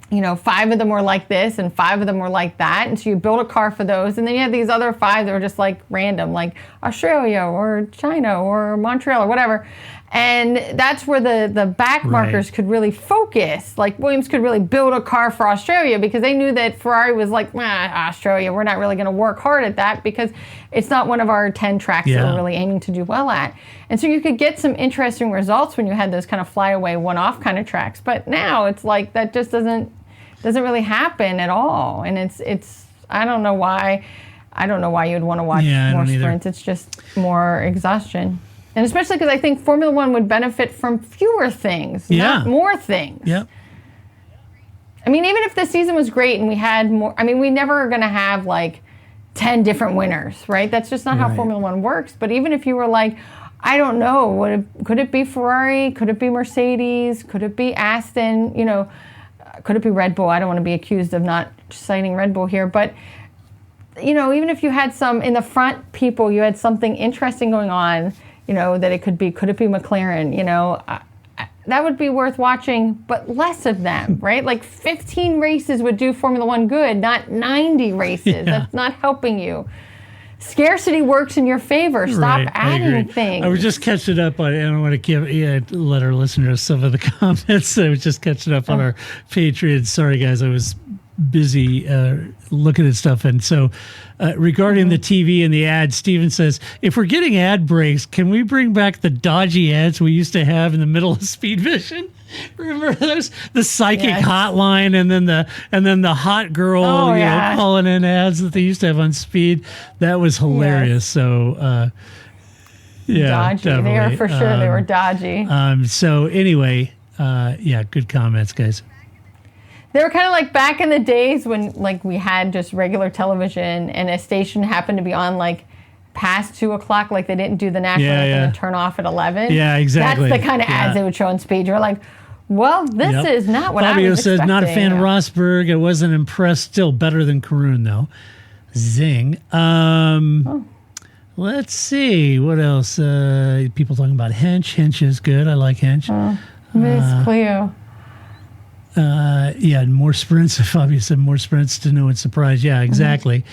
5 of them were like this and 5 of them were like that. And so you build a car for those. And then you had these other 5 that were just like random, like Australia or China or Montreal or whatever. And that's where the back markers could really focus. Like, Williams could really build a car for Australia because they knew that Ferrari was like, Australia, we're not really going to work hard at that because it's not one of our 10 tracks that we're really aiming to do well at. And so you could get some interesting results when you had those kind of flyaway one-off kind of tracks. But now it's like that just doesn't really happen at all. And it's I don't know why you'd want to watch more sprints. It's just more exhaustion. And especially because I think Formula One would benefit from fewer things, not more things. Yep. I mean, even if the season was great and we had more, we never are going to have like 10 different winners, right? That's just not how Formula One works. But even if you were like, I don't know, could it be Ferrari? Could it be Mercedes? Could it be Aston? Could it be Red Bull? I don't want to be accused of not citing Red Bull here. But, even if you had some in the front people, you had something interesting going on, that it could it be McLaren, that would be worth watching, but less of them, right? Like 15 races would do Formula One good, not 90 races. That's not helping you. Scarcity works in your favor. Stop Right, I adding agree. things. I was just catching up on, I don't want to let our listeners some of the comments. I was just catching up on our Patreon. Sorry, guys, I was busy looking at stuff. And so regarding the TV and the ads, Steven says, if we're getting ad breaks, can we bring back the dodgy ads we used to have in the middle of Speed Vision? Remember those? The psychic hotline and then the hot girl calling in ads that they used to have on Speed. That was hilarious. Yes. So dodgy. definitely. They are for sure. They were dodgy. So anyway, good comments, guys. They were kind of like back in the days when like we had just regular television and a station happened to be on like past 2 o'clock, like they didn't do the national anthem and turn off at 11. Yeah, exactly. That's the kind of ads they would show on Speed. You're like, well, this is not what Fabio I was says, expecting. not a fan of Rosberg. I wasn't impressed. Still better than Karun, though. Zing. Let's see. What else? People talking about Hench. Hench is good. I like Hench. Miss Cleo. More sprints. Fabio said more sprints to no one's surprise. Yeah, exactly.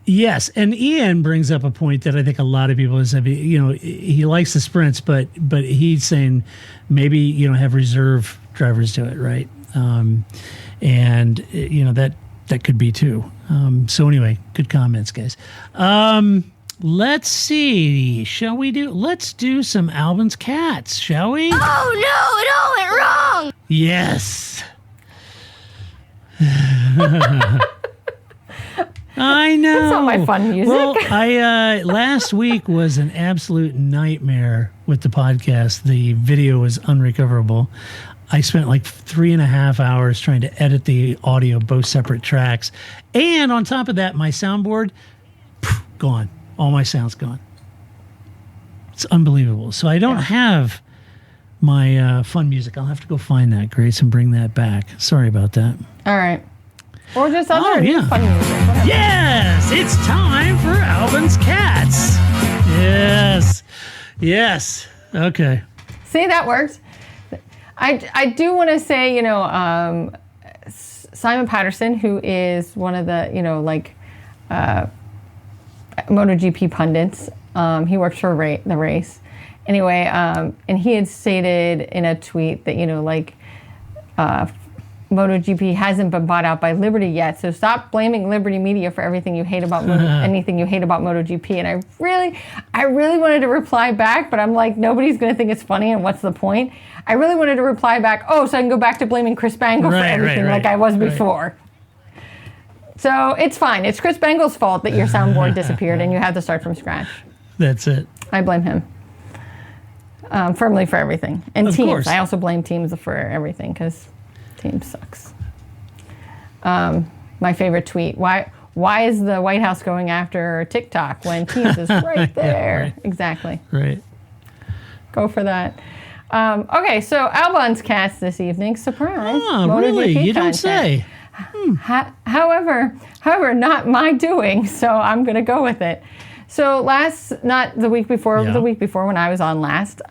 Yes, and Ian brings up a point that I think a lot of people have. He likes the sprints, but he's saying maybe have reserve drivers do it, right? And that could be too. So anyway, good comments, guys. Let's see. Let's do some Albin's Cats, shall we? Oh no, it all went wrong. Yes. I know. That's not my fun music. Well, I last week was an absolute nightmare with the podcast. The video was unrecoverable. I spent like 3.5 hours trying to edit the audio, both separate tracks. And on top of that, my soundboard, gone. All my sound's gone. It's unbelievable. So I don't have my fun music. I'll have to go find that, Grace, and bring that back. Sorry about that. All right. Or just other fun music. Whatever. Yes, it's time for Albin's Cats. Yes. Okay. See, that works. I do want to say, Simon Patterson, who is one of the, MotoGP pundits. He works for the race. Anyway, and he had stated in a tweet that, MotoGP hasn't been bought out by Liberty yet, so stop blaming Liberty Media for everything you hate about anything you hate about MotoGP. And I really wanted to reply back, but I'm like, nobody's going to think it's funny, and what's the point? I really wanted to reply back, so I can go back to blaming Chris Bangle for everything like I was before. So it's fine. It's Chris Bangle's fault that your soundboard disappeared and you had to start from scratch. That's it. I blame him firmly for everything. And of teams. Course. I also blame teams for everything because team sucks. My favorite tweet. Why is the White House going after TikTok when Teams is right there? Right. Exactly. Right. Go for that. Okay, so Albon's Cats this evening. Surprise. Oh, really? You don't say. However, not my doing, so I'm going to go with it. So not the week before, the week before when I was on last,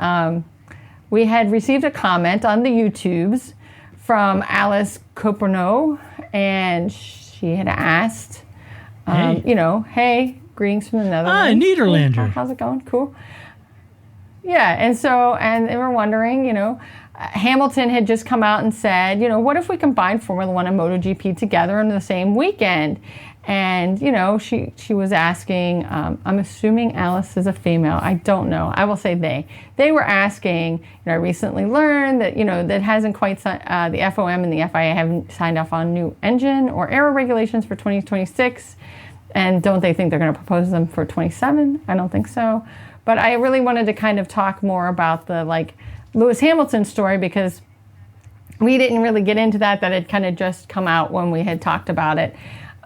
we had received a comment on the YouTubes from Alice Coperno, and she had asked, hey, greetings from the Netherlands. Nederlander. How's it going? Cool. Yeah, and they were wondering, Hamilton had just come out and said, what if we combine Formula One and MotoGP together in the same weekend? And, she was asking, I'm assuming Alice is a female. I don't know. I will say they. They were asking, I recently learned that, that hasn't quite, the FOM and the FIA haven't signed off on new engine or aero regulations for 2026. And don't they think they're going to propose them for 27? I don't think so. But I really wanted to kind of talk more about the, Lewis Hamilton story because we didn't really get into that had kind of just come out when we had talked about it.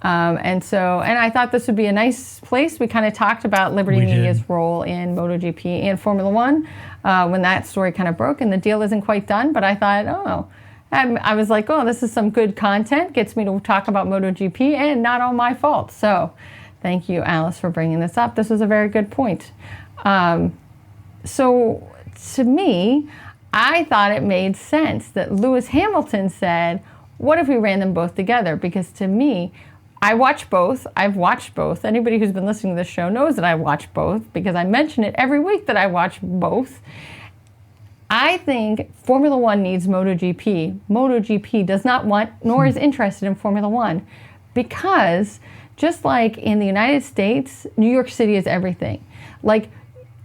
And I thought this would be a nice place. We kind of talked about Liberty Media's role in MotoGP and Formula One when that story kind of broke, and the deal isn't quite done. But I thought, I was like, this is some good content. Gets me to talk about MotoGP, and not all my fault. So thank you, Alice, for bringing this up. This was a very good point. So to me, I thought it made sense that Lewis Hamilton said, what if we ran them both together? Because to me, I watch both. I've watched both. Anybody who's been listening to this show knows that I watch both because I mention it every week that I watch both. I think Formula One needs MotoGP. MotoGP does not want nor is interested in Formula One because just like in the United States, New York City is everything. Like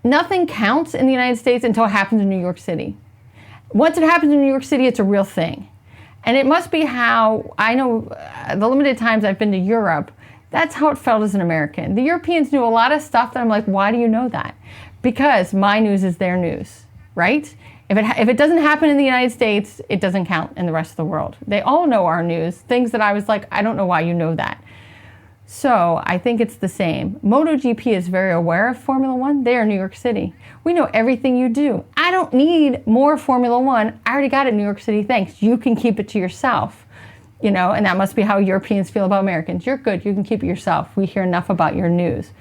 nothing counts in the United States until it happens in New York City. Once it happens in New York City, it's a real thing. And it must be how, I know the limited times I've been to Europe, that's how it felt as an American. The Europeans knew a lot of stuff that I'm like, why do you know that? Because my news is their news, right? If it doesn't happen in the United States, it doesn't count in the rest of the world. They all know our news, things that I was like, I don't know why you know that. So I think it's the same. MotoGP is very aware of Formula One. They are New York City. We know everything you do. I don't need more Formula One. I already got it in New York City. Thanks. You can keep it to yourself. You know, and that must be how Europeans feel about Americans. You're good. You can keep it yourself. We hear enough about your news.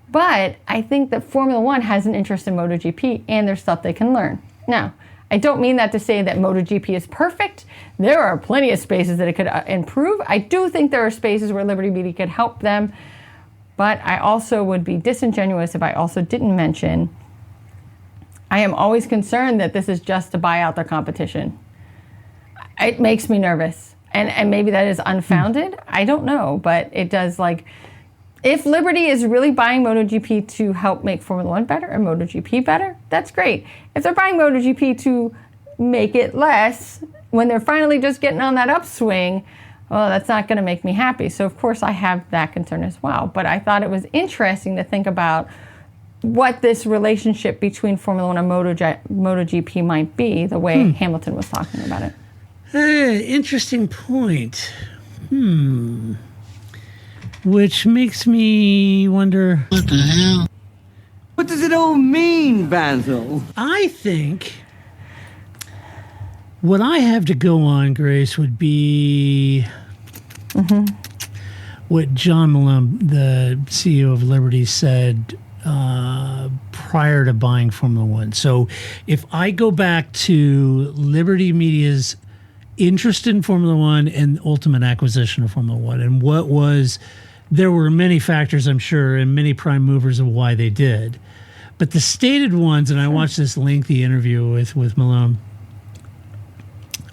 But I think that Formula One has an interest in MotoGP and there's stuff they can learn. Now, I don't mean that to say that MotoGP is perfect. There are plenty of spaces that it could improve. I do think there are spaces where Liberty Media could help them. But I also would be disingenuous if I also didn't mention I am always concerned that this is just to buy out their competition. It makes me nervous. And maybe that is unfounded. I don't know. But it does, like, if Liberty is really buying MotoGP to help make Formula One better and MotoGP better, that's great. If they're buying MotoGP to make it less, when they're finally just getting on that upswing, well, that's not going to make me happy. So, of course, I have that concern as well. But I thought it was interesting to think about what this relationship between Formula One and MotoGP might be, the way Hamilton was talking about it. Interesting point. Which makes me wonder... What the hell? What does it all mean, Basil? I think what I have to go on, Grace, would be what John Malone, the CEO of Liberty, said prior to buying Formula One. So if I go back to Liberty Media's interest in Formula One and ultimate acquisition of Formula One, and what was... There were many factors, I'm sure, and many prime movers of why they did. But the stated ones, and I watched this lengthy interview with Malone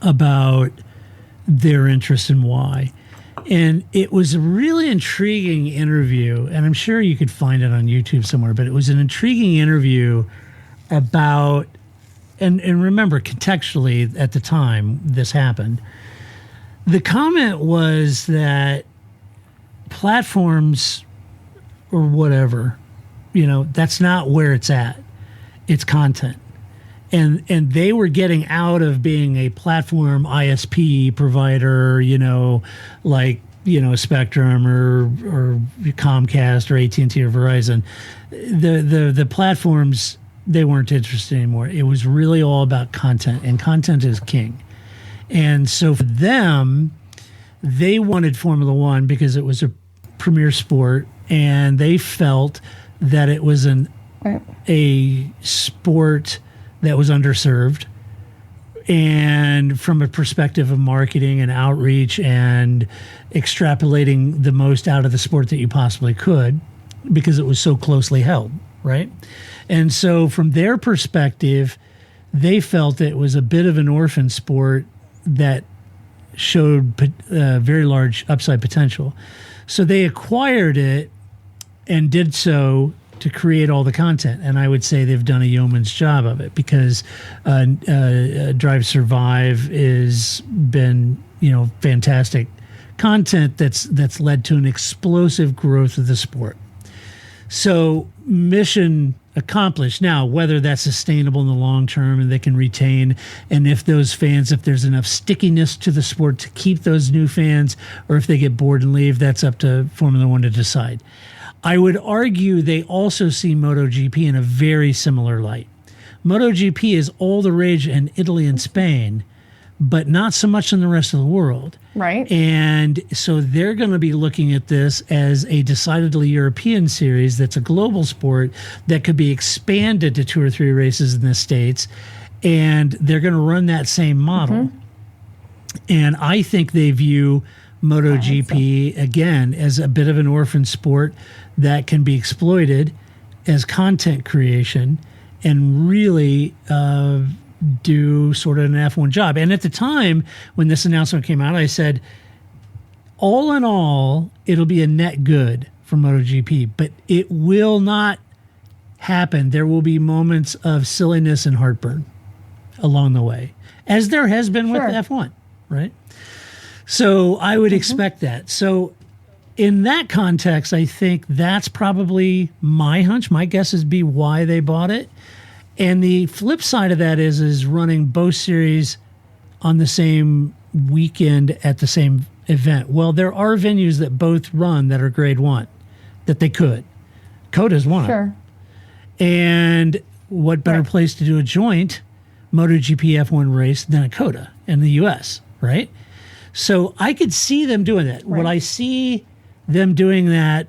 about their interest and why. And it was a really intriguing interview, and I'm sure you could find it on YouTube somewhere, but it was an intriguing interview about, and remember, contextually at the time this happened, the comment was that platforms or whatever, you know, that's not where it's at. It's content. And they were getting out of being a platform ISP provider, you know, like, you know, Spectrum or Comcast or AT&T or Verizon. The platforms, they weren't interested anymore. It was really all about content, and content is king. And so for them, they wanted Formula One because it was a premier sport, and they felt that it was a sport that was underserved, and from a perspective of marketing and outreach and extrapolating the most out of the sport that you possibly could, because it was so closely held, right? And so from their perspective, they felt it was a bit of an orphan sport that showed very large upside potential. So they acquired it and did so to create all the content. And I would say they've done a yeoman's job of it, because Drive Survive has been, you know, fantastic content that's led to an explosive growth of the sport. So mission accomplished. Now, whether that's sustainable in the long term and they can retain, and if those fans, if there's enough stickiness to the sport to keep those new fans, or if they get bored and leave, that's up to Formula One to decide. I would argue they also see MotoGP in a very similar light. MotoGP is all the rage in Italy and Spain, but not so much in the rest of the world. Right. And so they're going to be looking at this as a decidedly European series that's a global sport that could be expanded to 2 or 3 races in the States, and they're going to run that same model. And I think they view MotoGP, again, as a bit of an orphan sport that can be exploited as content creation and really do sort of an F1 job. And at the time when this announcement came out, I said, all in all, it'll be a net good for MotoGP, but it will not happen. There will be moments of silliness and heartburn along the way, as there has been with F1, right? So I would expect that. So in that context, I think that's probably my hunch. My guess is be why they bought it. And the flip side of that is running both series on the same weekend at the same event. Well, there are venues that both run that are grade 1 that they could. Coda's one. Sure. And what better place to do a joint MotoGP F1 race than a Coda in the U.S., right? So I could see them doing that. Right. Would I see them doing that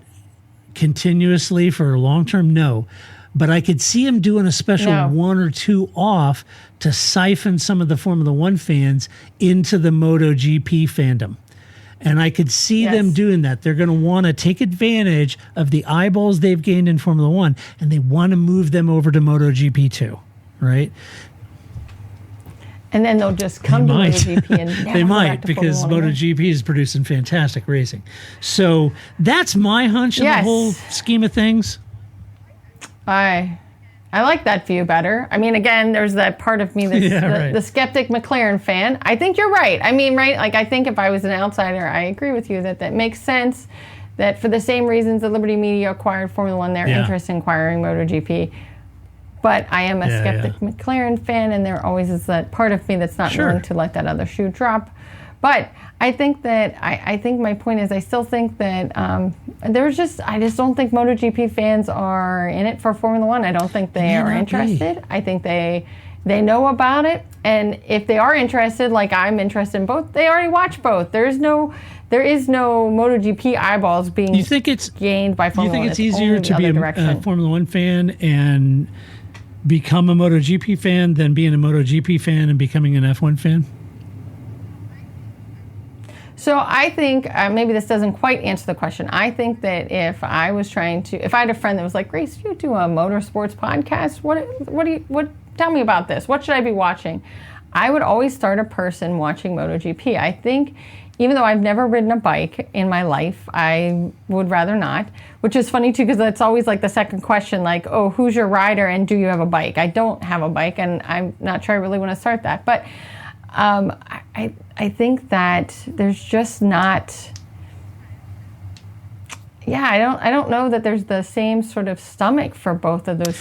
continuously for a long term? No. But I could see them doing a special 1 or 2 off to siphon some of the Formula One fans into the MotoGP fandom. And I could see them doing that. They're going to want to take advantage of the eyeballs they've gained in Formula One, and they want to move them over to MotoGP too, right? And then they'll just come to MotoGP and never they go might, back to because Formula One MotoGP is producing fantastic racing. So that's my hunch in the whole scheme of things. I like that view better. I mean, again, there's that part of me that's the skeptic McLaren fan. I think you're right. I mean, right? Like, I think if I was an outsider, I agree with you that makes sense. That for the same reasons that Liberty Media acquired Formula One, they're interested in acquiring MotoGP. But I am a skeptic McLaren fan, and there always is that part of me that's not willing to let that other shoe drop. But I think that I think my point is I still think that I just don't think MotoGP fans are in it for Formula One. I don't think they are interested. I think they know about it, and if they are interested, like I'm interested in both, they already watch both. There is no MotoGP eyeballs being gained by Formula One. You think it's easier to be a Formula One fan and become a MotoGP fan than being a MotoGP fan and becoming an F1 fan? So I think maybe this doesn't quite answer the question. I think that if I had a friend that was like, Grace, you do a motorsports podcast. What? Tell me about this. What should I be watching? I would always start a person watching MotoGP. I think, even though I've never ridden a bike in my life, I would rather not. Which is funny too, because it's always like the second question, like, oh, who's your rider and do you have a bike? I don't have a bike, and I'm not sure I really want to start that, but. I think that there's just not. Yeah, I don't know that there's the same sort of stomach for both of those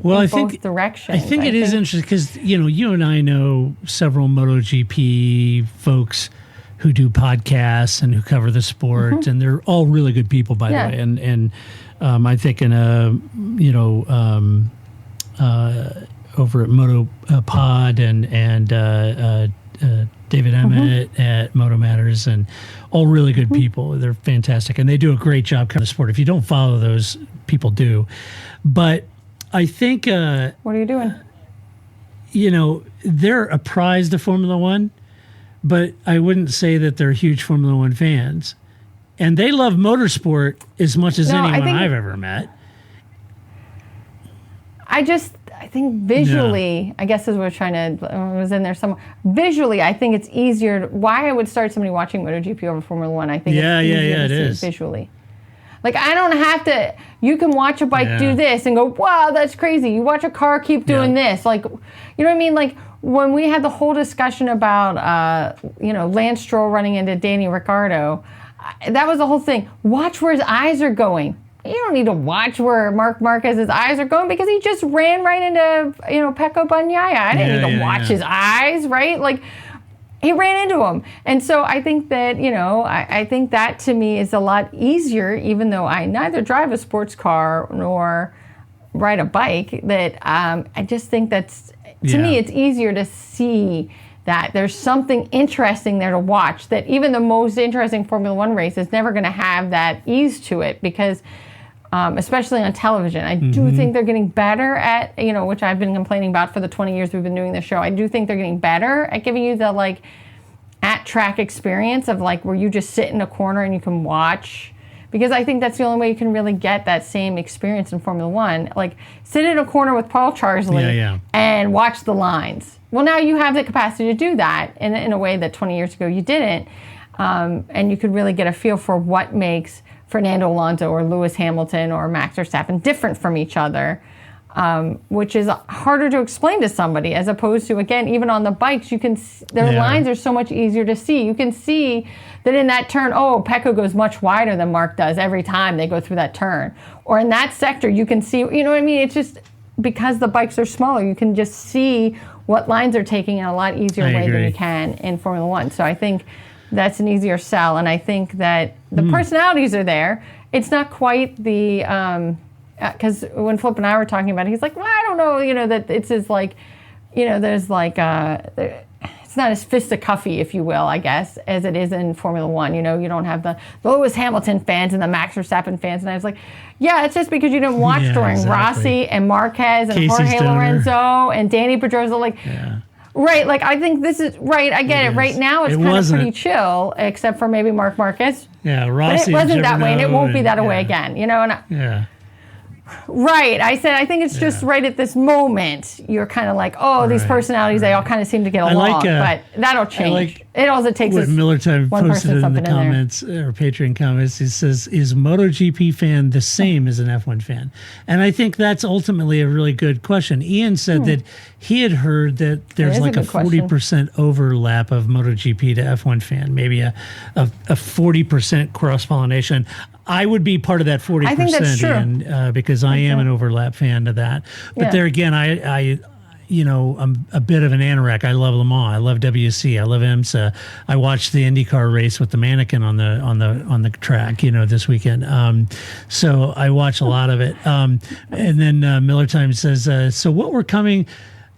both directions. I think it is interesting because you and I know several MotoGP folks who do podcasts and who cover the sport, and they're all really good people, by the way. And I think in over at Moto Pod and David Emmett at Moto Matters, and all really good people. They're fantastic, and they do a great job covering the sport. If you don't follow those, people do. But I think what are you doing? They're apprised of Formula One, but I wouldn't say that they're huge Formula One fans. And they love motorsport as much as anyone I've ever met. I think visually, I guess as we're trying to, was in there somewhere. Visually, I think it's easier. Why I would start somebody watching MotoGP over Formula One, I think it's easier to see visually. Like, I don't have to, you can watch a bike do this and go, wow, that's crazy. You watch a car keep doing this. Like, you know what I mean? Like, when we had the whole discussion about, Lance Stroll running into Danny Ricciardo, that was the whole thing. Watch where his eyes are going. You don't need to watch where Marc Marquez's eyes are going because he just ran right into, Pecco Bagnaia. I didn't need to watch his eyes, right? Like, he ran into him. And so I think that, I think that to me is a lot easier, even though I neither drive a sports car nor ride a bike, that I just think that's, to me, it's easier to see that there's something interesting there to watch, that even the most interesting Formula One race is never going to have that ease to it because, especially on television, I do think they're getting better at, which I've been complaining about for the 20 years we've been doing this show. I do think they're getting better at giving you the, at-track experience of like where you just sit in a corner and you can watch. Because I think that's the only way you can really get that same experience in Formula One. Like, sit in a corner with Paul Charsley and watch the lines. Well, now you have the capacity to do that in a way that 20 years ago you didn't. And you could really get a feel for what makes Fernando Alonso or Lewis Hamilton or Max Verstappen different from each other, which is harder to explain to somebody, as opposed to, again, even on the bikes, you can their lines are so much easier to see. You can see that in that turn, Pecco goes much wider than Mark does every time they go through that turn. Or in that sector, you can see, you know what I mean? It's just because the bikes are smaller, you can just see what lines are taking in a lot easier way than you can in Formula One. So I think that's an easier sell. And I think that the personalities are there. It's not quite the, because when Flip and I were talking about it, he's like, well, I don't know, that it's as like, there's like, it's not as fisticuffy, if you will, I guess, as it is in Formula One. You don't have the Lewis Hamilton fans and the Max Verstappen fans. And I was like, yeah, it's just because you didn't watch during Rossi and Marquez and Casey Jorge Stoner. Lorenzo and Danny Pedrosa. Right, like I think this is right. I get it. Right now, it's kind of pretty chill, except for maybe Mark Marquez. Yeah, But Rossi. it wasn't that way, and it won't be that way again. Right. I said I think it's just right at this moment. You're kind of like, these personalities, they all kind of seem to get along, but that'll change. It also takes what Miller Time one posted person in the something comments or Patreon comments. He says, "Is MotoGP fan the same as an F1 fan?" And I think that's ultimately a really good question. Ian said that he had heard that there's like a 40% overlap of MotoGP to F1 fan, maybe a 40% cross pollination. I would be part of that 40%, I think that's true. Ian, because I am an overlap fan of that. But there again, I'm a bit of an anorak. I love Le Mans. I love WC. I love IMSA. I watched the IndyCar race with the mannequin on the track, this weekend. So I watch a lot of it. And then Miller Time says, so what we're coming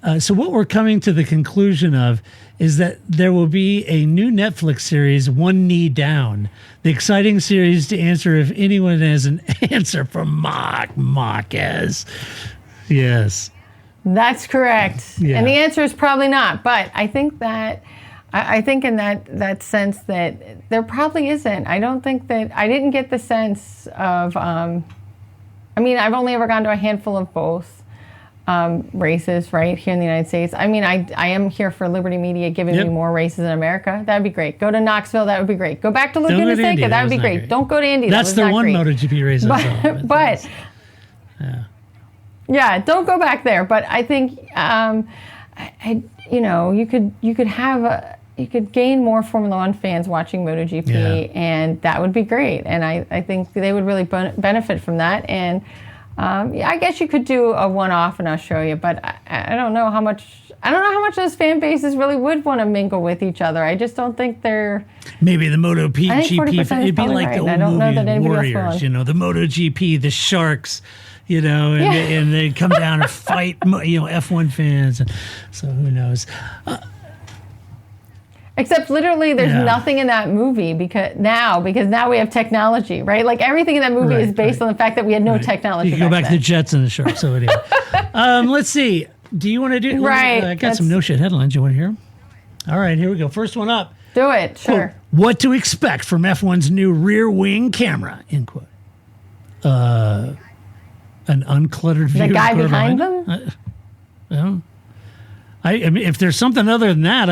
to the conclusion of is that there will be a new Netflix series, One Knee Down, the exciting series to answer if anyone has an answer for Marquez. Yes. That's correct. Yeah. And the answer is probably not. But I think that, I think in that sense that there probably isn't. I don't think that, I didn't get the sense of, I've only ever gone to a handful of both races, right, here in the United States. I am here for Liberty Media giving me more races in America. That'd be great. Go to Knoxville. That would be great. Go back to Laguna Seca. That would be great. Don't go to Indy. That's the one MotoGP race I saw. But yeah, don't go back there. But I think you could gain more Formula One fans watching MotoGP, and that would be great. And I think they would really benefit from that. And I guess you could do a one-off in Australia, but I don't know how much. I don't know how much those fan bases really would want to mingle with each other. I just don't think they're. Maybe the MotoGP. It'd be like the old movie Warriors, the MotoGP, the Sharks, and they'd come down and fight, F1 fans. So who knows? Except literally there's nothing in that movie because now we have technology, right? Like everything in that movie is based on the fact that we had no technology. You can go back to the Jets and the Sharks. So anyway. Let's see. Do you want to do? Right. I got some no shit headlines. You want to hear them? All right, here we go. First one up. Do it. Sure. Quote, what to expect from F1's new rear wing camera? End quote. An uncluttered view. The guy of the behind them? If there's something other than that,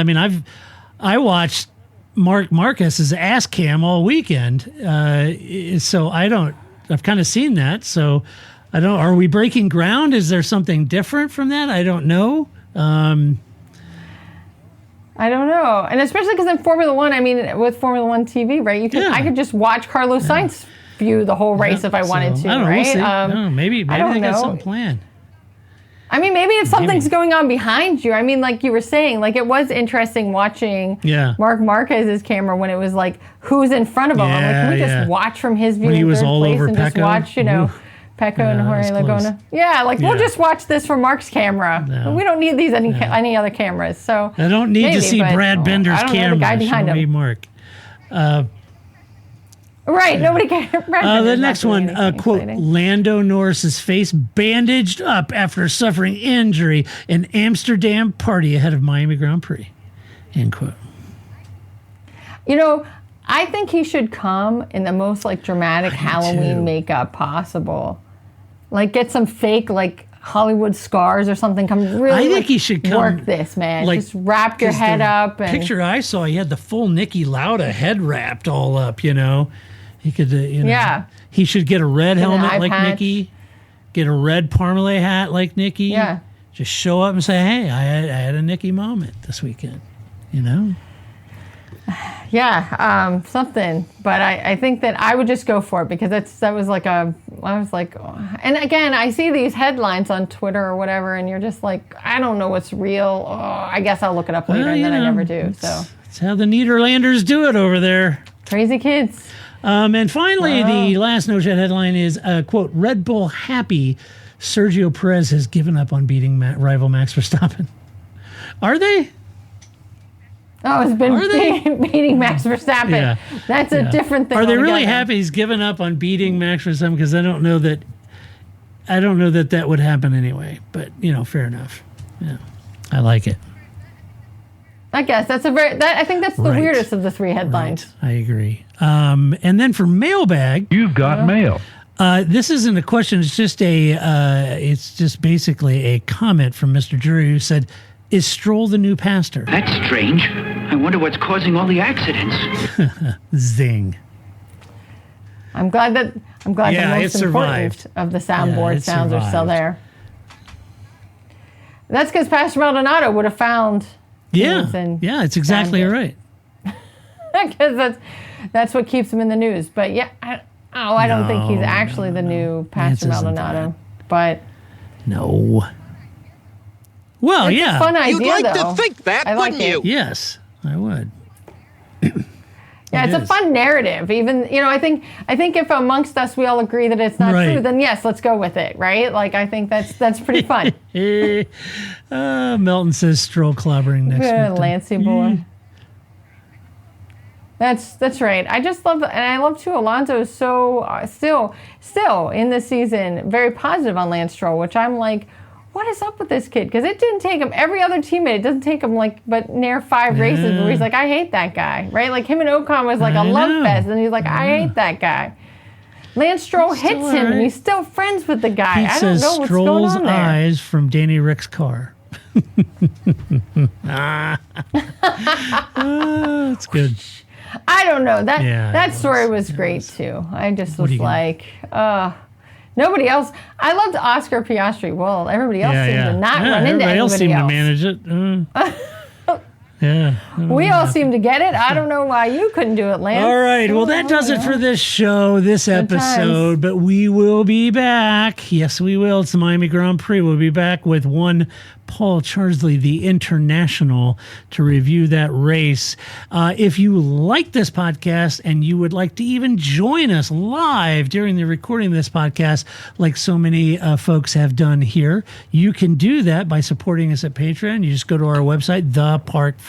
I watched Mark Marquez's ass cam all weekend, so I've kind of seen that. So I don't. Are we breaking ground? Is there something different from that? I don't know. I don't know, and especially because in Formula One, with Formula One TV, right? I could just watch Carlos Sainz view the whole race if I wanted to, I don't know, right? We'll see. I don't know, maybe they got something planned. Maybe if something's going on behind you. Like you were saying, like it was interesting watching Mark Marquez's camera when it was like, who's in front of him? I'm like, can we just watch from his view when he was all place over and Pecco? Just watch, Pecco and Jorge Laguna. Yeah, we'll just watch this from Mark's camera. No. We don't need these any other cameras. So I don't need to see Brad Bender's camera. I don't know the guy behind him. Mark. Right, nobody cares. The next one, quote, Lando Norris's face bandaged up after suffering injury in Amsterdam party ahead of Miami Grand Prix, end quote. I think he should come in the most like dramatic Halloween makeup possible. Like get some fake like Hollywood scars or something. Come really. I think he should come, work this, man. Like, just wrap your head up. And picture I saw, he had the full Niki Lauda head wrapped all up. He could. Yeah. He should get a red helmet like Niki. Get a red Parmalee hat like Niki. Yeah. Just show up and say, "Hey, I had a Niki moment this weekend." Yeah, something. But I think that I would just go for it because I was like, oh. And again, I see these headlines on Twitter or whatever, and you're just like, I don't know what's real. Oh, I guess I'll look it up later, and then I never do. So that's how the Nederlanders do it over there. Crazy kids. And finally, the last no chat headline is, quote, Red Bull happy Sergio Perez has given up on beating rival Max Verstappen. Are they? Oh, it's been beating Max Verstappen. Yeah. That's a different thing. Are they really happy he's given up on beating Max Verstappen? Because I don't know that would happen anyway. But fair enough. Yeah, I like it. I guess that's I think that's the weirdest of the three headlines. Right. I agree. And then for mailbag, you've got mail. This isn't a question. It's just basically a comment from Mr. Jury who said, "Is Stroll the new pastor?" That's strange. I wonder what's causing all the accidents. Zing. I'm glad the most important of the soundboard sounds are still there. That's because Pastor Maldonado would have found. Yeah, it's exactly right. Because that's what keeps him in the news. But yeah, I don't think he's actually the new Pastor Maldonado. But no. Well, it's a fun idea, You'd like though. to think that, wouldn't you? Yes, I would. Yeah, it's a fun narrative. Even I think if amongst us we all agree that it's not true, then yes, let's go with it, right? Like I think that's pretty fun. Melton says Stroll clobbering next week. Lancey boy. That's right. I just love, and I love too. Alonso is so still in this season very positive on Lance Stroll, which I'm like, what is up with this kid? Because it didn't take him, every other teammate, it doesn't take him but near 5 races where he's like, I hate that guy, right? Like him and Ocon was like a love fest, and he's like, I hate that guy. Lance Stroll hits him, and he's still friends with the guy. I don't know what's going on there. Stroll's eyes from Danny Rick's car. That's good. I don't know. That story was great, too. I just was like, nobody else. I loved Oscar Piastri. Well, everybody else seemed to not run into anybody else. Everybody else seemed to manage it. Yeah. We all seem to get it. I don't know why you couldn't do it, Lance. All right. Well, that does it for this show, this episode. But we will be back. Yes, we will. It's the Miami Grand Prix. We'll be back with one Paul Charsley, the International, to review that race. If you like this podcast and you would like to even join us live during the recording of this podcast, like so many folks have done here, you can do that by supporting us at Patreon. You just go to our website, theparkforme.com.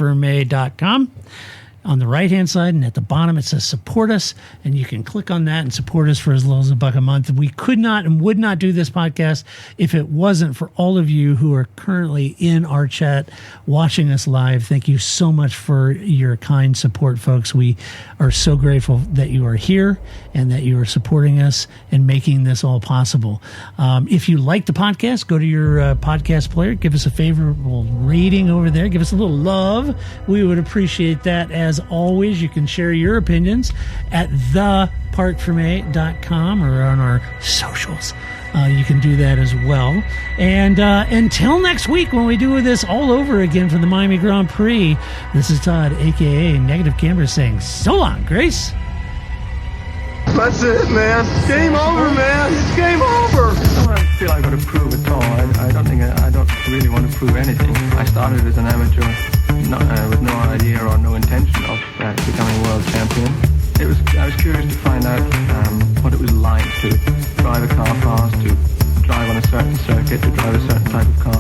On the right-hand side and at the bottom, it says support us, and you can click on that and support us for as little as $1 a month. We could not and would not do this podcast if it wasn't for all of you who are currently in our chat watching us live. Thank you so much for your kind support, folks. We are so grateful that you are here and that you are supporting us and making this all possible. If you like the podcast, go to your podcast player, give us a favorable rating over there, give us a little love. We would appreciate that. As always, you can share your opinions at theparkforme.com or on our socials. You can do that as well. And until next week, when we do this all over again for the Miami Grand Prix, this is Todd, a.k.a. Negative Camera, saying so long, Grace. That's it, man. Game over, man. It's game over. I don't feel I've got to prove at all. I don't really want to prove anything. I started as an amateur with no idea or no intention of becoming world champion. I was curious to find out what it was like to drive a car fast, to drive on a certain circuit, to drive a certain type of car.